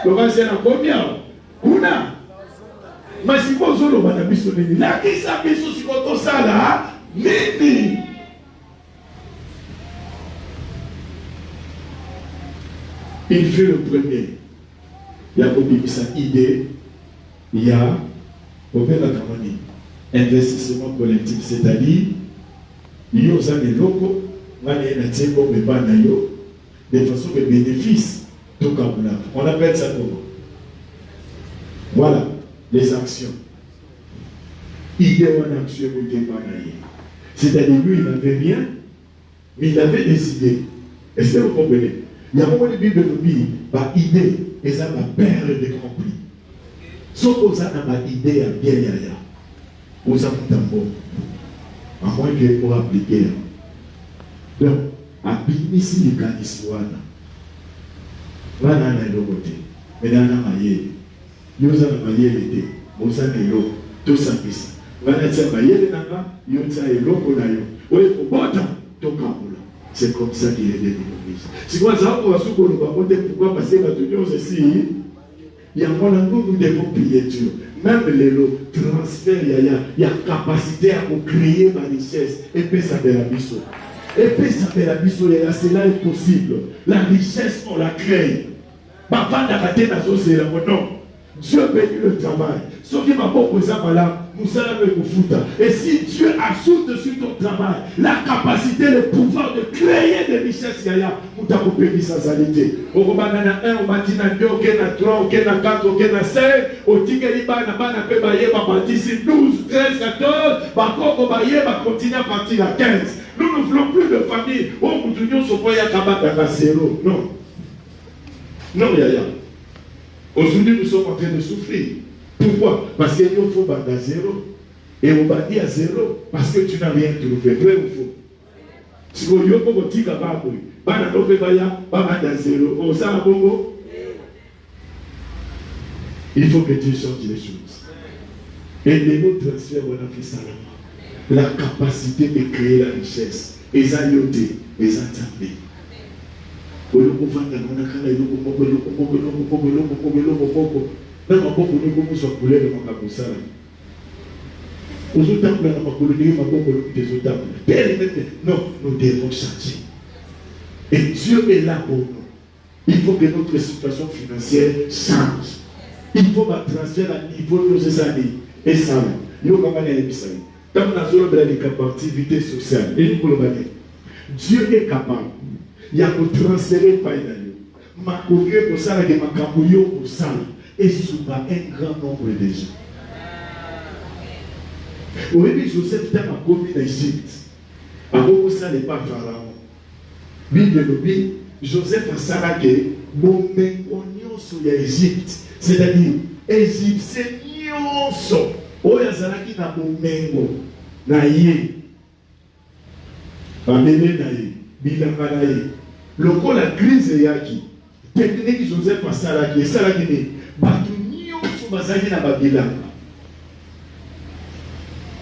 lokasi na komia kuna masiko ozoloba na biso nini lakisa biso siko tosala nini Il fait le premier. Il y a une idée, il y a investissement collectif, c'est-à-dire, il y a des locaux, de façon de bénéfice. On appelle ça comment? Voilà, les actions. Idée en action, c'est-à-dire, lui, il n'avait rien, mais il avait des idées. Est-ce que vous comprenez? Il y a un moment de Bible qui dit, bah, idée, et ça va perdre de compris. Sauf que ça n'a pas idée à bien y aller. Vous avez un bon. À moins que pour appliquer. Donc, à Bimisi, il y a une histoire. Voilà, il y a un côté. Mais dans la maille, il y a un maille, vous avez l'eau, tout ça, tout ça. Voilà, il y a un maille, il y a un l'eau, il y a un c'est comme ça qu'il est devenu Moïse. Si vous avez pourquoi parce que il y a un moment où nous devons prier Dieu. Même les lots, transfert, il y a capacité à créer ma richesse. Et puis ça fait la biseau. Et puis ça fait la biseau, cela est possible. La richesse, on la crée. Papa n'a pas été dans ce non. Dieu bénit le travail. Ce qui m'a proposé là, et si Dieu ajoute dessus ton travail la capacité, le pouvoir de créer des richesses, il y a sans alité. Au banana 1, au matin 2, au 3, au 4, au 5, au tigeli bana bana pe baye ba 10, 12, 13, 14, ba koko baye ba continue à partir à 15. Nous ne voulons plus de famille. Oh, nous devons se voir à zéro. Non. Non, yaya. Aujourd'hui, nous sommes en train de souffrir. Pourquoi? Parce qu'il faut battre à zéro. Et on bat à zéro parce que tu n'as rien trouvé. Vrai ou faux? Si vous avez un petit cababou, il faut que Dieu change les choses. Et les mots transfert, on a fait ça là. La capacité de créer la richesse. Et ça y est, et ça tapé. Non, nous devons changer. Et Dieu est là pour nous. Il faut que notre situation financière change. Il faut transférer à niveau de nos années. Et ça, il faut que nous ayons une capacité sociale. Dieu est capable. Il y a que transférer par une ma coquille pour ça, que ma capouillon pour ça. Et souvent un grand nombre de gens. Oui, Joseph était ma copine d'Égypte. Avant ça n'est pas Pharaon. Bible dit, Joseph a salaké, mon oignon sur l'Égypte. C'est-à-dire, Égyptien nyonso. Oya salaki na momengo. Na ye. Amene na ye. Bilanga na ye. Loko la crise yaki. Technique Joseph a salaké. Salaki ne. Batu nyonso bazaki na babilanga.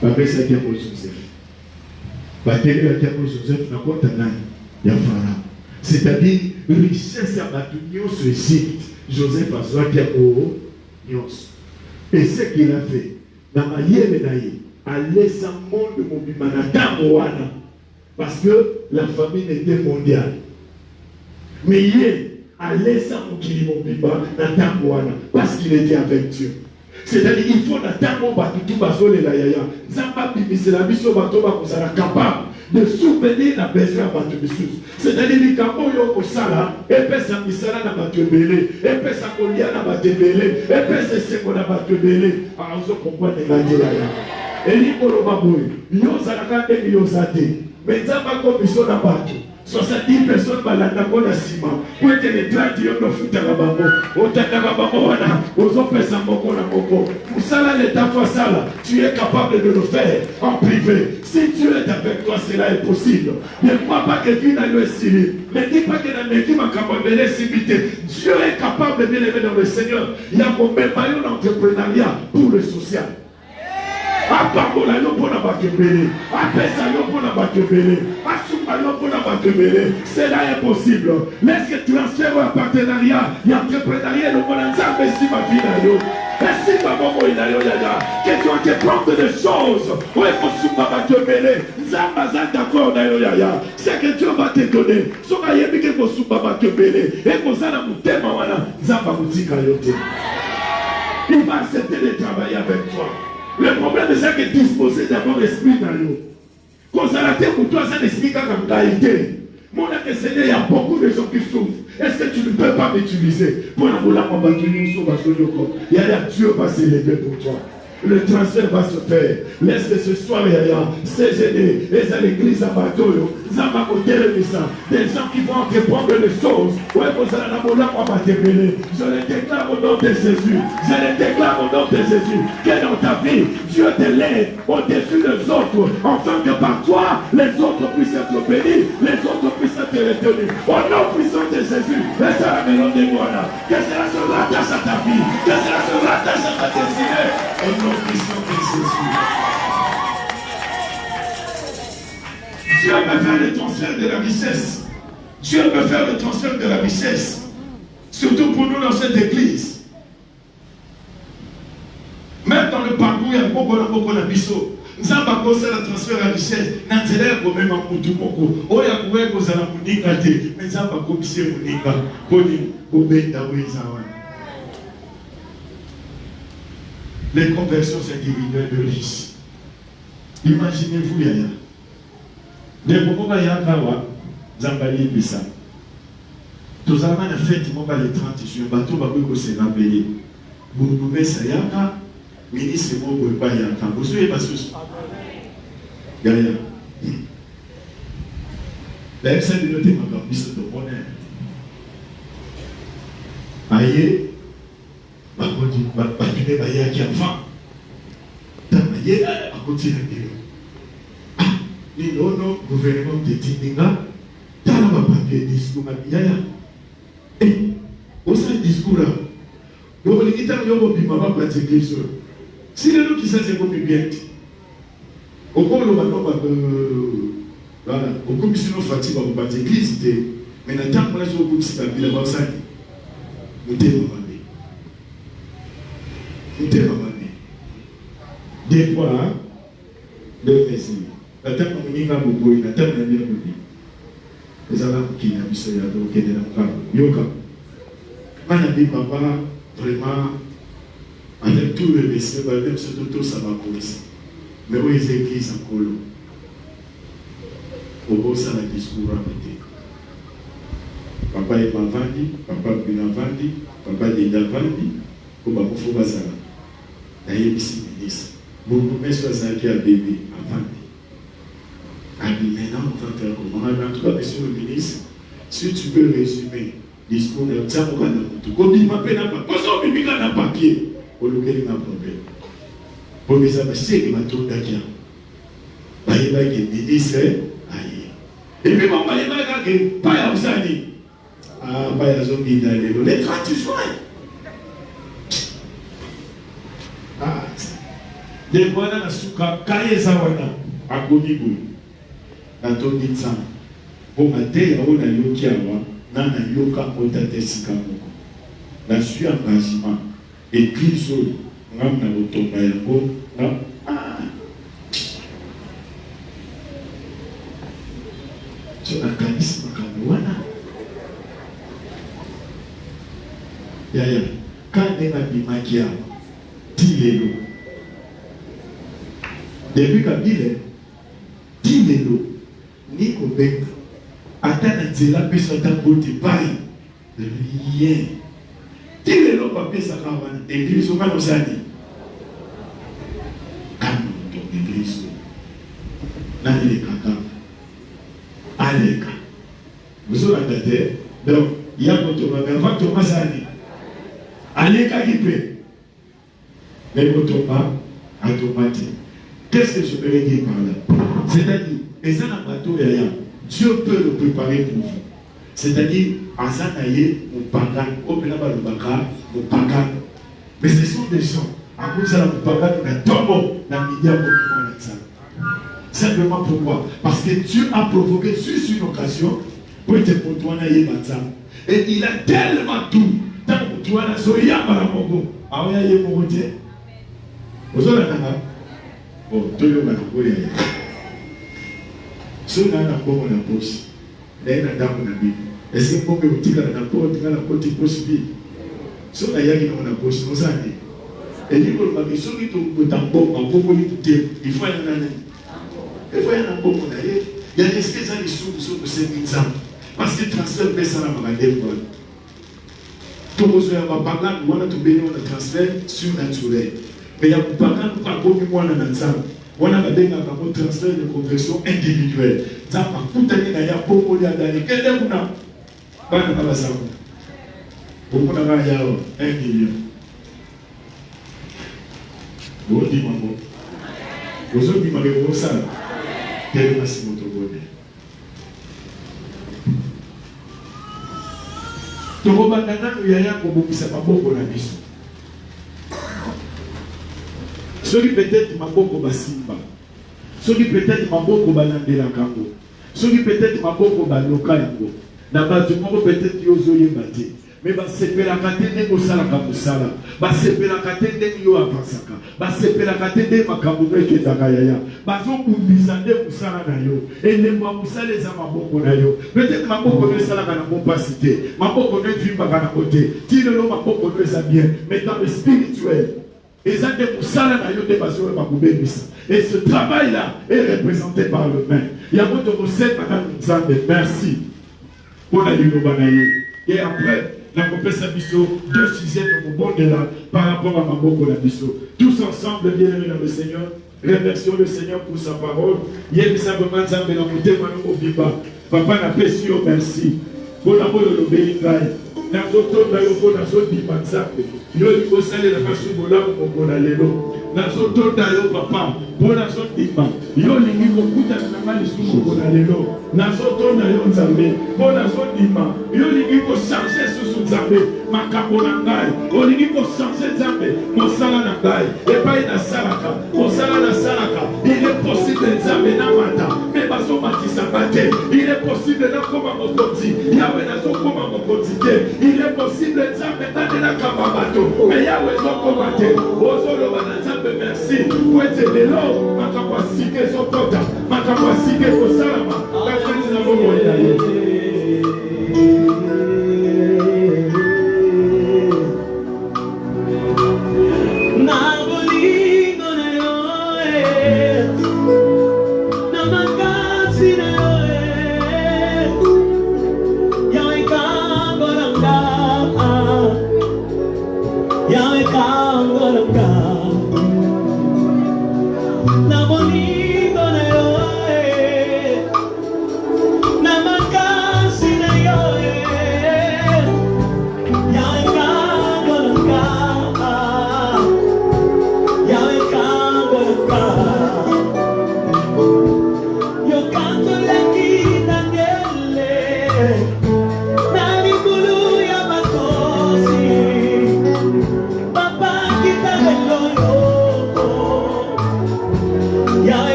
Après ça, il y a Joseph. Joseph n'a pas de Pharaon. C'est-à-dire, richesse à Batunion sur Égypte. Joseph a sorti au Nios. Et ce qu'il a fait, dans ma yémenaïe, a laissé un monde de Mobimanata Moana. Parce que la famine était mondiale. Mais il a laissé un Mobimanata Moana. Parce qu'il était avec Dieu. C'est-à-dire qu'il faut attendre que tout basole la yaya. Zamba c'est la mission batoba qu'on sera capable de souvenir la besoin de Batubisus. C'est-à-dire que quand on sala, et puis ça misala na batubele, et puis ça colia na batubele, et puis c'est ce qu'on a batubele. Alors on comprend les yaya. Et l'ikolo baboui, yo salaka et yo sate. Mais zamba comme ils sont na batu. 70 personnes balanda kona sima pour être les 30 yo no futa la bango otaka bango wana ozopesa moko na moko musala l'état fois sala tu es capable de le faire en privé si Dieu est avec toi cela est possible ne crois pas que Dieu n'a eu essayé ne dis pas que dans l'équipe makambele simité Dieu est capable de bien aimer dans le Seigneur il y a mon même entrepreneuriat pour le social. Cela est possible. Laisse que transfert au partenariat et entrepreneuriat le monde ensemble ici ma vie. Que tu entreprends des choses. C'est que Dieu va te donner. Il va accepter de travailler avec toi. Le problème c'est que disposer d'abord l'esprit dans nous. Quand ça a été pour toi, ça n'explique pas comme qualité. Mon ami Seigneur, il y a beaucoup de gens qui souffrent. Est-ce que tu ne peux pas m'utiliser pour vouloir combattre une sauce? Il y a Dieu va s'élever pour toi. Le transfert va se faire. Laisse que ce soir, il y a ces aînés, et à l'église à bateau, des gens qui vont entreprendre les choses. Je les déclare au nom de Jésus. Je les déclare au nom de Jésus. Que dans ta vie, Dieu te lève au-dessus des autres, afin que par toi, les autres puissent être bénis, les autres puissent être retenus. Au nom puissant de Jésus, laisse la maison de moi là. Que cela se rattache à ta vie, que cela se rattache à ta destinée. Au nom puissant de Jésus. Dieu peut faire le transfert de la richesse. Dieu peut faire le transfert de la richesse. Surtout pour nous dans cette église. Même dans le parcours, il y a beaucoup de biseaux. Nous avons pas causé le transfert de la richesse. Nous avons même un peu de beaucoup. Oh, il y a beaucoup de choses à la monica. Mais nous avons pas causé la monica. Les conversions individuelles de riches. Imaginez-vous, Yaya. Les moments où Yaya Kawa, Zambali Bissa. Tous les gens fait les 30 sur un bateau, ils se rappellent. Vous nous mettez ça, Yaka, ministre, vous ne pouvez pas Yaka. Vous savez pas ce que c'est. Yaya. La MC de notre ministre de bonheur. Aïe. Bakune baya qui avant tamaye à côté de nous. Ah, ni non gouvernement de Tininga, t'as la papier discours yaya. Eh, au sein discours là, donc les guitares y'ont bien ma pas de ça. Si les gens qui savent c'est comme bien. Au cours le maintenant voilà, au cours si nous fatigues on va pas d'église mais n'attends pas sur au bout de cette ville là ça. Nous des fois, deux messieurs. La terre qu'on y va beaucoup, la terre qu'on y va beaucoup. Les Arabes qui n'ont pas de qui n'ont pas de yoga. Manabi papa, vraiment, avec tout le messieurs, même ce tout ça va pour ici. Mais où ils église en colo. Au beau ça la discours répété. Papa est pas vendu, papa est pas vendu, papa est déjà vendu, pour pas vous faire ça. D'ailleurs, ici, ministre, beaucoup de choses sont à bébé avant. Maintenant, on va faire comment? En tout cas, monsieur le ministre, si tu peux résumer le discours de Tsamoura Namutu, comme il m'appelle n'a pas, parce qu'on n'a pas papier, pour lequel il n'a pas problème. Pour les amasser, il m'a tout d'accord. Il y a des ministres, aïe. Et puis, mon père, il m'a dit, pas à Ousani. Ah, pas à Zombie d'aller, le 30 juin. Ah, des fois, dans la souka, kaye zawana, à Gomigo, dans ton dinsan. Pour ma terre, on a yokiawa, nan a yoka otate sikamoko. La suis engagement, et puis, on a l'automba yango, ah. Tu as kanisi makanuana. Yaya, quand on a bimakia, Tilelo. Depuis Kabila, Tilelo, ni Obek, Atana Zela Pesota Bote Paris, rien. Tilelo Papé Sakawan, église au Manosani. Comme ton église, Nani les Kaka, Aleka. Vous avez la tête, donc, il y a votre avant Thomas Sani. Aleka qui peut. Mais automa, automatique. Qu'est-ce que je peux dire par là? C'est-à-dire, Dieu peut le préparer pour vous. C'est-à-dire, Azanaye, mon pagan, Openaba le Baka, mon pagan. Mais ce sont des gens, à cause de la pagan, on a tombe, la média, simplement pourquoi? Parce que Dieu a provoqué juste une occasion pour te pontouanayer Batsam. Et il a tellement tout. Tant que tu as la soya, Baramogo. Ah, il y a mon côté. Vous avez un bon, tout le monde a un si on a un bon dans la poche, il y a un dame dans la Bible. Est-ce qu'on peut dire que la porte, la porte possible? Si on a un dans la poche, on s'en dit. Et il faut que ceux qui ont un bon, il faut un année. Il faut un bon. Il y a des espèces de sous 5 ans. Parce que transfert baisse à la maladie. Tout le monde va parler, on a tout béni, on a transfert surnaturel. Mais il y a pas de pas beaucoup moins dans ça. On a des transfert de conversion individuelle. Ça va tout année il y a beaucoup de années. Quel est le nom? Pas de ça. Beaucoup de il y a 1 million. Vous dites moi. Vous avez dit moi ça. Quel est votre bonheur? Tokobandana yaya kobokisa maboko na biso. Soki peut-être maboko basimba. Soki peut-être maboko banandela kango. Soki peut-être maboko baloka yango. Na bato moko peut-être yozoyeba te. Mais basepelaka te ndenge osalaka mosala. Basepelaka te ndenge yo avansaka. Basepelaka te ndenge makambo ekendaka yaya. Bazobundisa nde mosala na yo. Elembo ya mosala eza maboko na yo. Peut-être maboko no esalaka na mpasi te. Maboko no evimbaka na kote. Ti lelo maboko no eza bien. Mais dans le spirituel, eza nde mosala na yo nde bazoyeba kobebisa. Et ce travail-là est représenté par le main. Yango tokosema na Nzambe. Merci pour la liloba na ye. Et après, la compétence biso, 2/6 de mon bon là par rapport à ma boko la biso. Tous ensemble, bien-aimés dans le Seigneur, remercions le Seigneur pour sa parole. Yé simplement Nzambe na moté mano obiba. Papa na pesi yo merci. Bona boyo lo beingai. Na zoto na yo bona zo di Nzambe. Yo liko sale na kasu bola mo na lelo. Na zoto da yo papa. Bona zo dima. Yo lingi ko kuta na mali su mo na lelo. Na zoto na yo Nzambe. Bona zo dima. Yo lingi ko changer su Nzambe. Makambo na ngai. O lingi ko changer Nzambe. Mosala na ngai. E pa ina salaka. Mosala na salaka. Il est possible Nzambe na mata. Me baso matisa bate. Il est possible na koma mokonzi. Yawe na zo koma mokonzi te. Il est possible Nzambe na kama bato. Mais Yawe zo koma te. Ozolo bana Nzambe merci. Pour être de l'eau. Makapasike zo kota. Makapasike ko salama. Kakati na momo ya ye.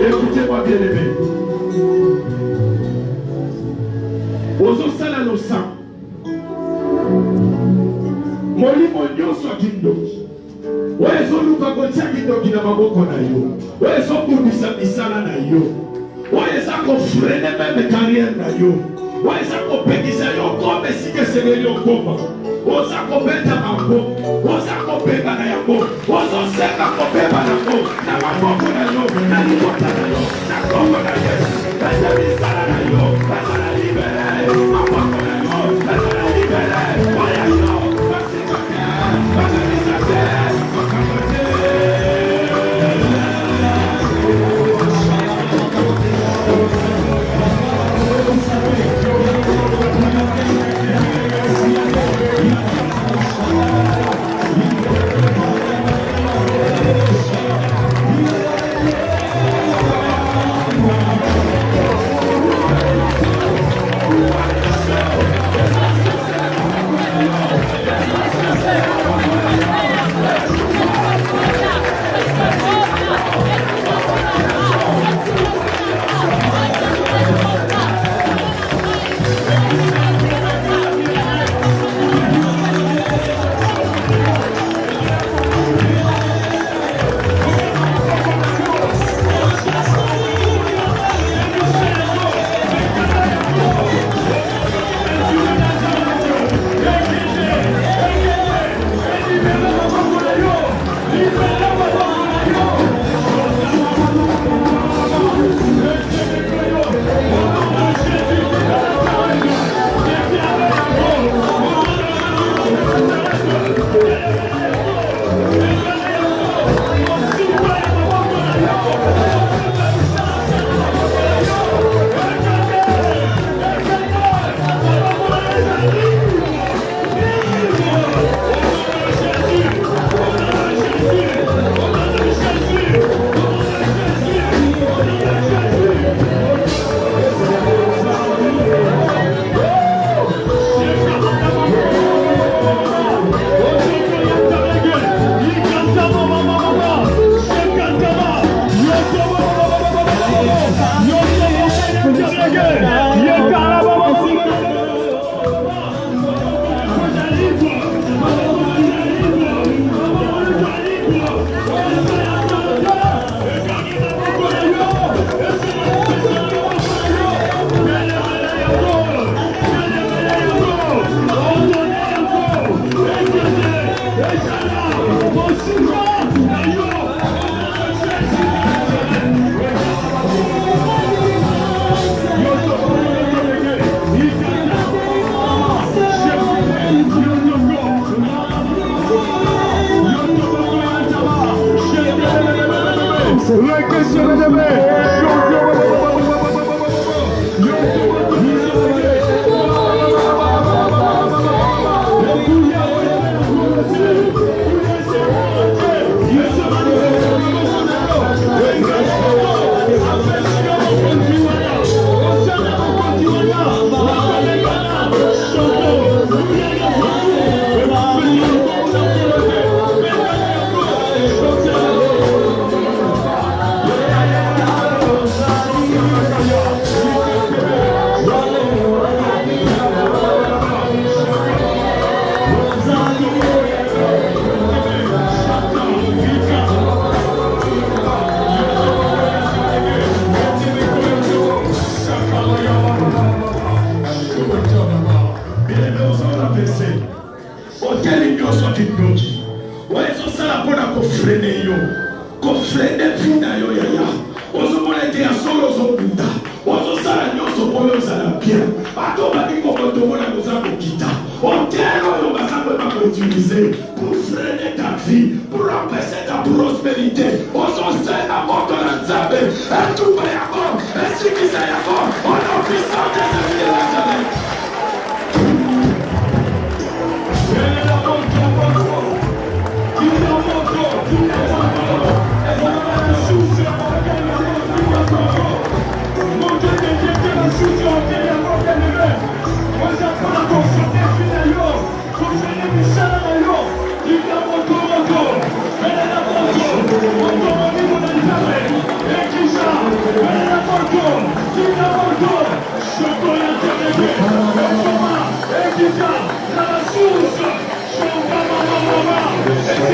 Écoutez-moi bien aimé. Ozosala no sang. Molimo nyonso akindoki. Wezo luka kotiaki toki na maboko na yo. Wezo kubisa bisala na yo. Weza kofrene meme carrière na yo. Weza kopekisa yo kombe sike segeli yo komba. Oza kopeta mambo. Oza kopeba na yako. Oza seka kopeba na ko. Na maboko na yo. Na libota na yo. Na kombo na yesu. Pesa bisala na yo. Pesa na libere. Maboko na yo. Pesa na libere. Oya yo. Pesa kote. Pesa bisate.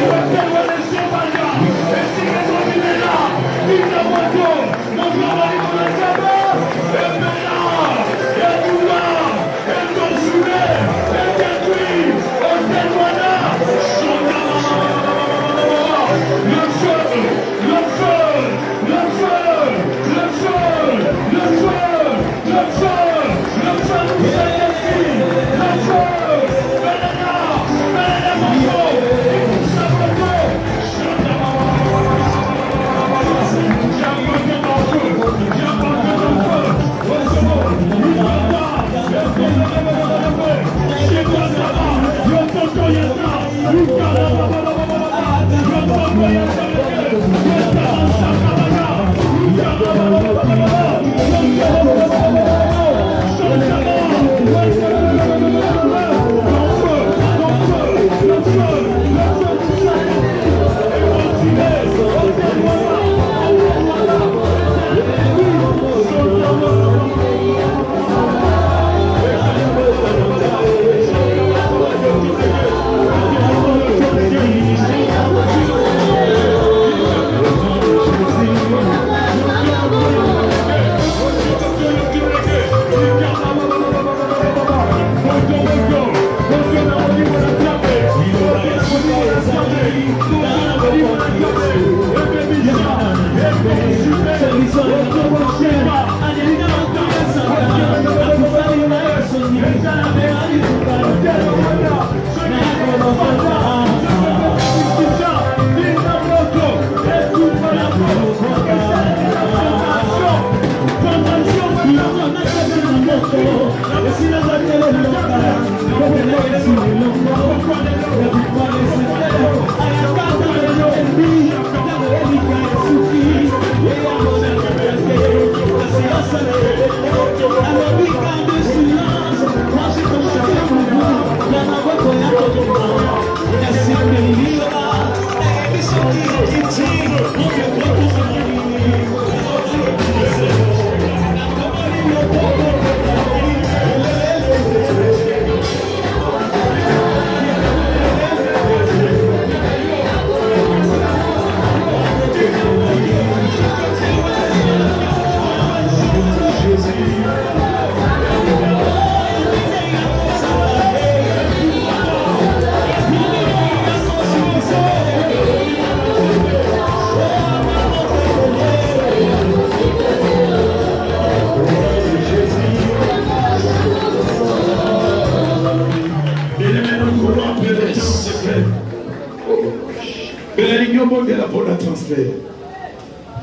Chocolat,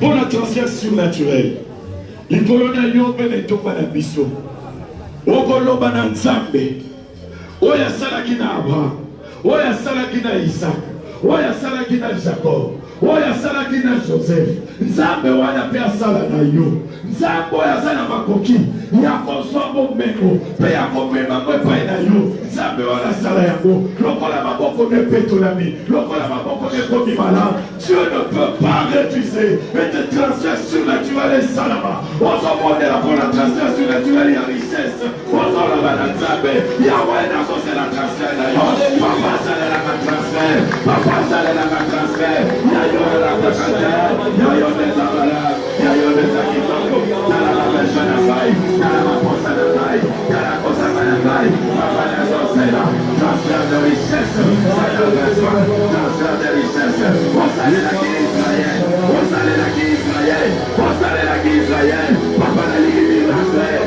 Bon transfert surnaturel. Les colonels ont fait un biso. Okoloba na Nzambe. Oya salakina Abraham. Oya salakina Isaac. Oya salakina Jacob. Oya salakina Joseph. Nzambe wana pe asala na yo. Nzambe oya sala makoki. Ya kosombo mengo. Pe ya komema mwe pa na yo. Nzambe wana sala yango. Lokola maboko ne petolami. Lokola maboko ne komi malade. Dieu ne peut pas refuser. Mais te transfert surnaturel et salama. Osomondela pour la transfert surnaturel et richesse. Osomondela na Nzambe. Yahweh na kose la transfert na yo. Papa sale la transfert. Papa sale la transfert. Yayo la transfert. Yayo les amalades. Yayo les akitoko. Yala la mecha na faille. Yala la posa na faille. Yala la cosa na faille. Papa na kose la transfert de richesse. Yayo besoin. Transfert de richesse. Osale la qui Israël. Osale la qui Israël. Osale la qui Israël. Papa na ligi miracle.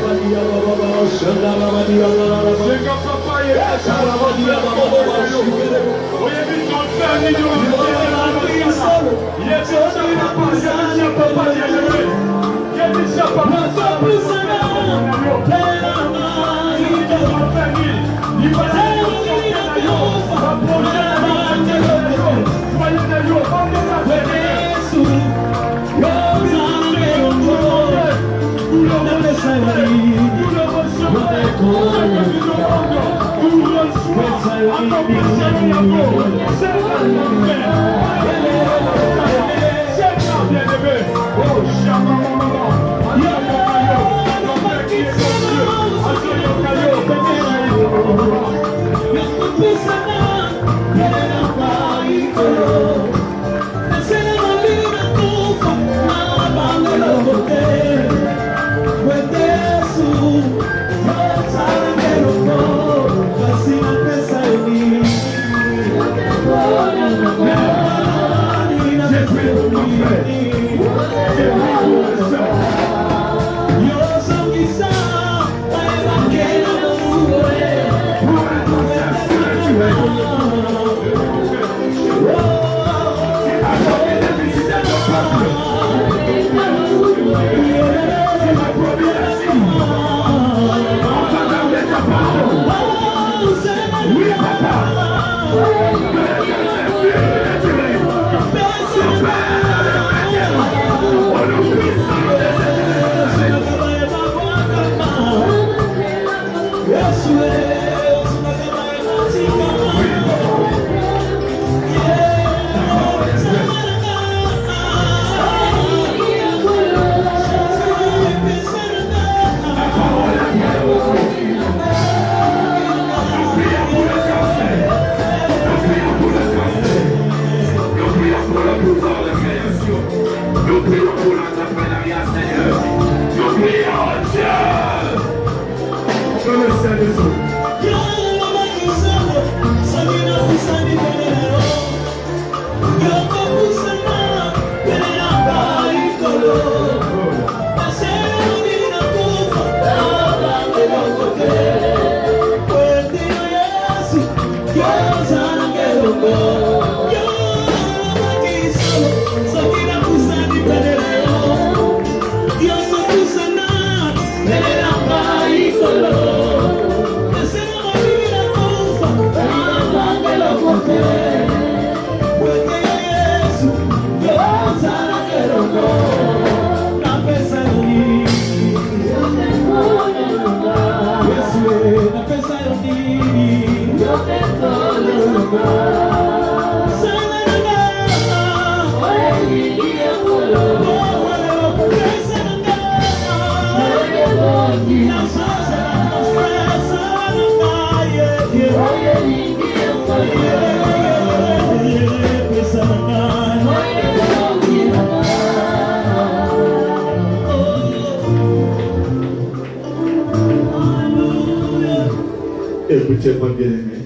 Écoutez-moi bien aimé.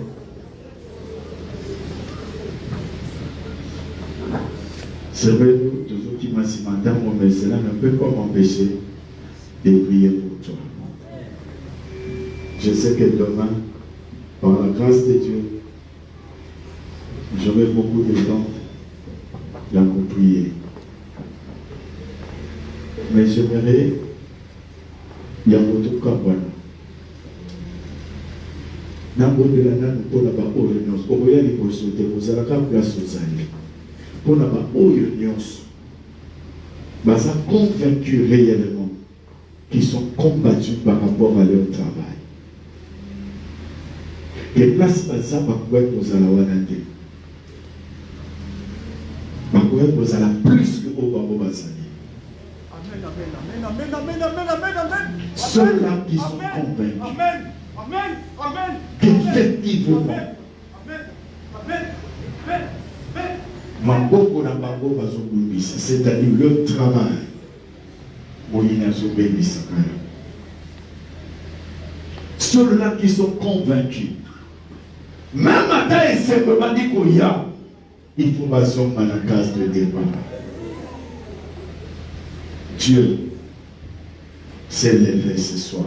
C'est vrai, nous, toujours qui m'ont mandat, mais cela ne peut pas m'empêcher de prier pour toi. Je sais que demain, par la grâce de Dieu, j'aurai beaucoup de temps pour prier. Mais j'aimerais, il y a beaucoup de cas. Nambo de la nana pour la réunion. Au moyen de consulter, vous allez la place aux années. Pour la réunion, ça convaincu réellement qu'ils sont combattus par rapport à leur travail. Les places ça va pouvoir vous allez wanande. Va pouvoir vous allez plus que au babo basani. Amen, amen, amen, amen, amen, amen. Ceux-là qui sont convaincus. Amen. Amen. Amen. Effectivement. Amen. Amen. Amen. Mamboko na bango bazobubisa, c'est-à-dire le travail. Ceux-là qui sont convaincus. Même matin et simplement dit qu'il y a, il faut passer à la case de départ. Dieu s'est levé ce soir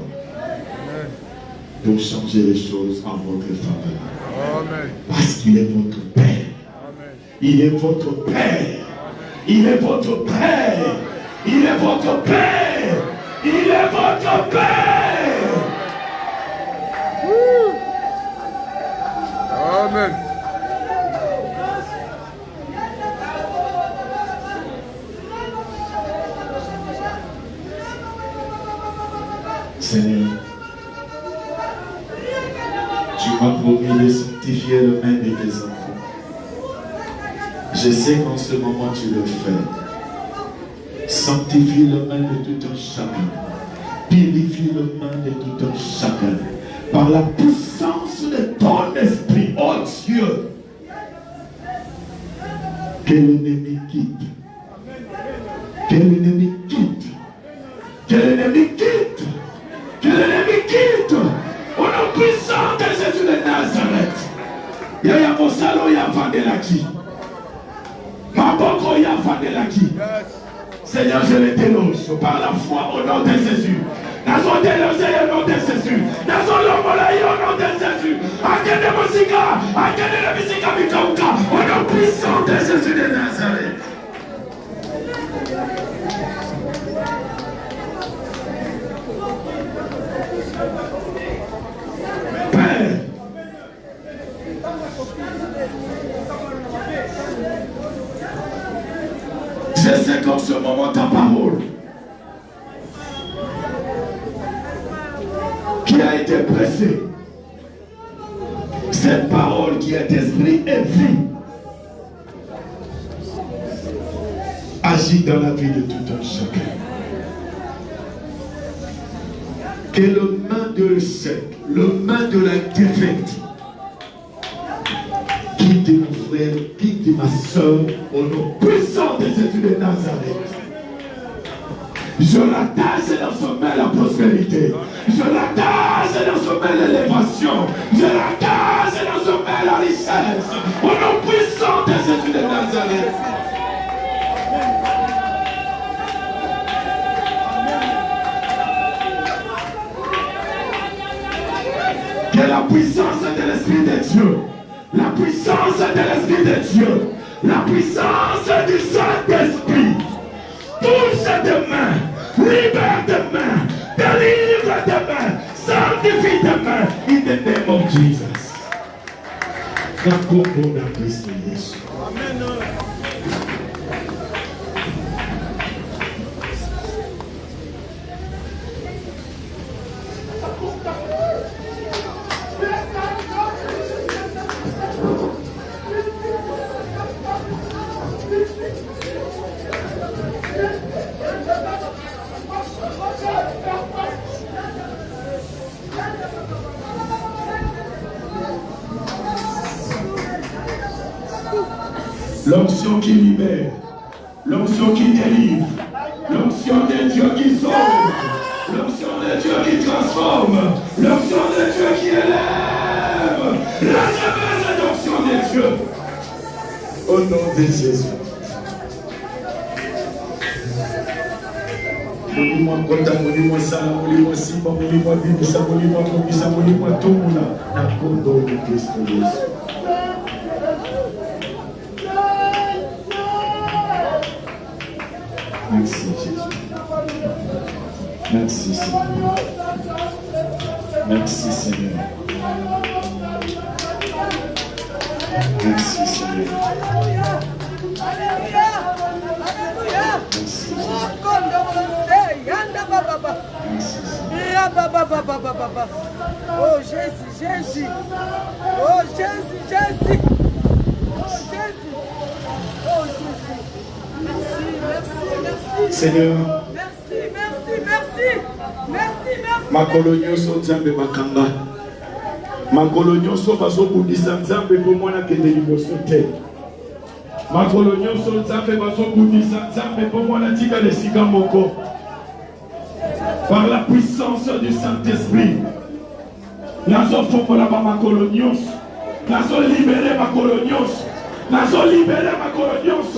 pour changer les choses en votre faveur. Parce qu'il est votre Père. Il est votre Père. Il est votre Père. Il est votre Père. Il est votre Père. Amen. Seigneur, tu m'as promis de sanctifier le main de tes enfants. Je sais qu'en ce moment tu le fais. Sanctifie le main de tout un chacun. Purifie le main de tout un chacun. Par la puissance de ton esprit, oh Dieu. Que l'ennemi quitte. Que l'ennemi quitte. Que l'ennemi quitte. Que l'ennemi quitte. Au nom puissant de Jésus de Nazareth. Yaya Mosalo ya Vandelaki. Maboko ya Vandelaki. Seigneur, je le dénonce par la foi au nom de Jésus. Nous sommes dénoncés au nom de Jésus. Nous sommes l'hommolé au nom de Jésus. Akende Mosika, Akende Mosika Mikauka, au nom puissant de Jésus de Nazareth. Père, je sais qu'en ce moment ta parole qui a été pressée Cette parole qui est esprit et vie agit dans la vie de tout un chacun. Que le main de l'échec, le main de la défaite, quitte mon frère, quitte ma soeur, au nom puissant de Jésus de Nazareth. Je l'attache dans son main la prospérité. Je l'attache dans son main l'élévation. Je l'attache dans son main la richesse. Au nom puissant de Jésus de Nazareth. Que la puissance de l'Esprit de Dieu, la puissance de l'Esprit de Dieu, la puissance du Saint-Esprit, touche tes mains, libère tes mains, délivre tes mains, sanctifie tes mains, in the name of Jesus. Amen. L'onction qui libère, l'onction qui délivre, l'onction de Dieu qui sauve, l'onction de Dieu qui transforme, l'onction de Dieu qui élève, recevez cette onction de Dieu au nom de Jésus. Molimo kota, molimo sala, molimo simba, molimo bibisa, molimo kobisa, molimo tumula na kondo de Kristo Yesu. Merci Jésus. Merci Seigneur. Merci Seigneur. Merci Seigneur. Oh Jésus, Jésus. Oh Jésus, Jésus. Oh Jésus. Oh Jésus. Merci, merci, merci. Seigneur. Merci, merci, merci. Merci, merci. Makolonyo so nzambe makanga. Makolonyo so bazobundisa nzambe po mwana kende liboso te. Makolonyo so nzambe bazobundisa nzambe po mwana tika lesika moko. Par la puissance du Saint-Esprit, nazo fokola ba makolonyos, nazo libéré makolonyos, nazo libéré makolonyos,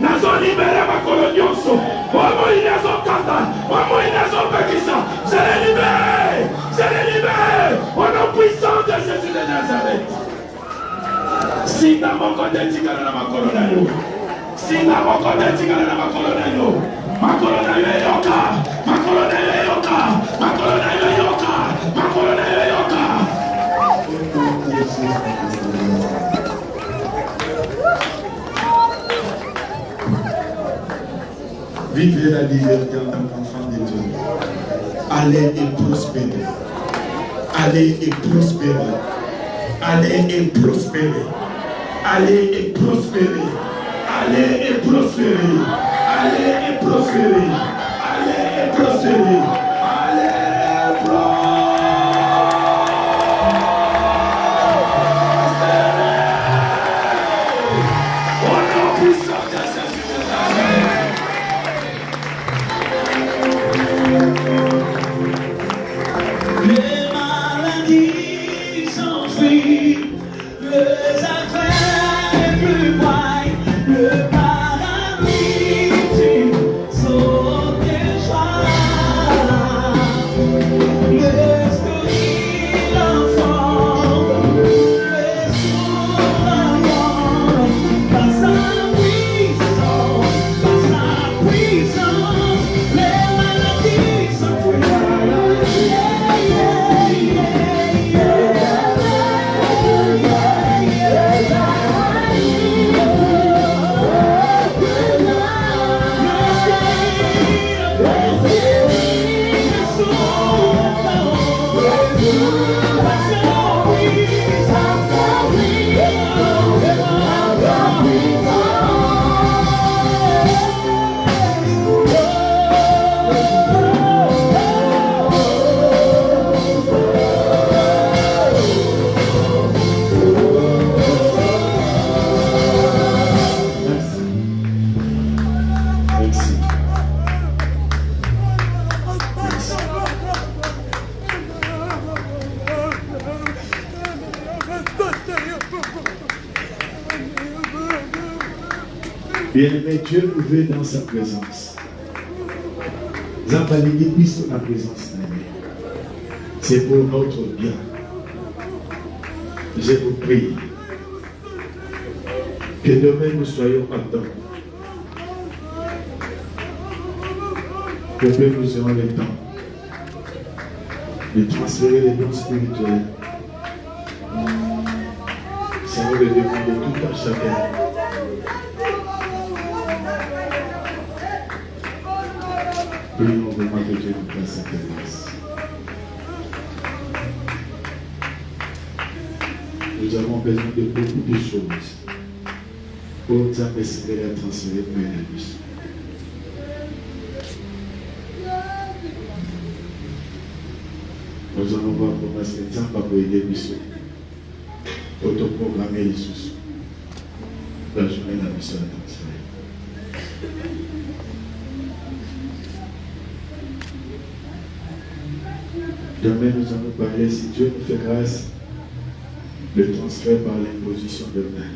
nazo libéré makolonyos. Omo inazo kata, omo inazo pekisa, je les libère, au nom puissant de Jésus de Nazareth. Si na moko de tika na makolona yo, si na moko de tika na makolona yo, makolona yo yoka, makolona yo yoka, makolona yo yoka, makolona yo yoka. Vivez la liberté en tant qu'enfant de Dieu. Allez et prospérez. Allez et prospérez. Allez et prospérez. Allez et prospérez. Allez et prospérez. Allez et prospérez. Allez et prospérez. Allez et prospérez. Au nom puissant de Jésus de Nazareth. Les maladies s'enfuient, les affaires plus loin, le paradis saute et joie. Bien-aimé, Dieu nous veut dans sa présence. Nous avons validé Christ dans la présence. C'est pour notre bien. Je vous prie que demain nous soyons attendus. Que nous ayons le temps de transférer les dons spirituels. Seigneur, de demander tout à chacun. Prions vraiment que Dieu nous fasse cette grâce. Nous avons besoin de beaucoup de choses pour nous essayer à transférer pour la vie. Nous allons voir comment ce temps va pour aider Bissot. Autoprogrammer les sous. La journée de la mission à transférer. Demain, nous allons parler, si Dieu nous fait grâce, le transfert par l'imposition de main.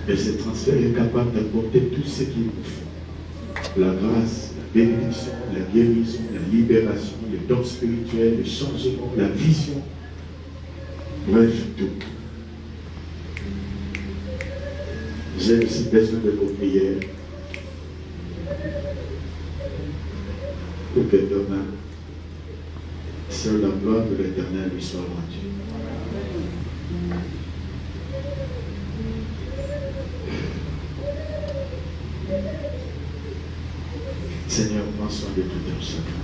Et ce transfert est capable d'apporter tout ce qu'il nous faut. La grâce, la bénédiction, la guérison, la libération, le don spirituel, le changement, la vision. Bref, tout. J'ai aussi besoin de vos prières pour que demain, seule la gloire de l'Éternel lui soit rendue. Seigneur, prends soin de tout un chacun.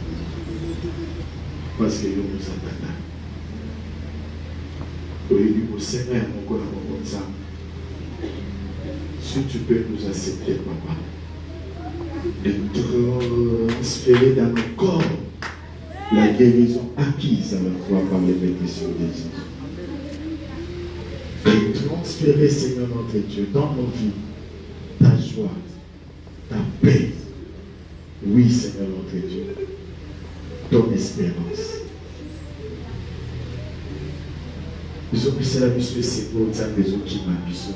Parce que nous nous attendons. Oui, au Seigneur, mon corps, mon sang. Si tu peux nous accepter, papa, de transférer dans nos corps la guérison acquise à la croix par les bénédictions des hommes. Et transférer, Seigneur notre Dieu, dans nos vies, ta joie, ta paix. Oui, Seigneur notre Dieu, ton espérance. Nous sommes c'est la mission, c'est pour ta maison qui m'a mission.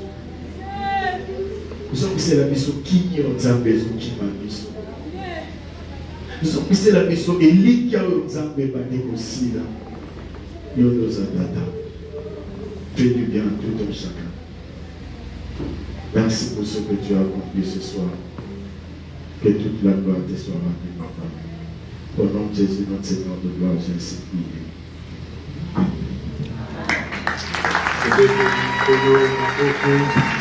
Nous sommes c'est la mission qui ont ta maison qui m'a mission. Nous sommes c'est la mission et lui qui a eu aussi là. Nous nous attendons. Fais du bien à tout un chacun. Merci pour ce que tu as accompli ce soir. Que toute la gloire te soit rendue, papa. Au nom de Jésus, notre Seigneur de gloire, j'ai ainsi prié. Amen.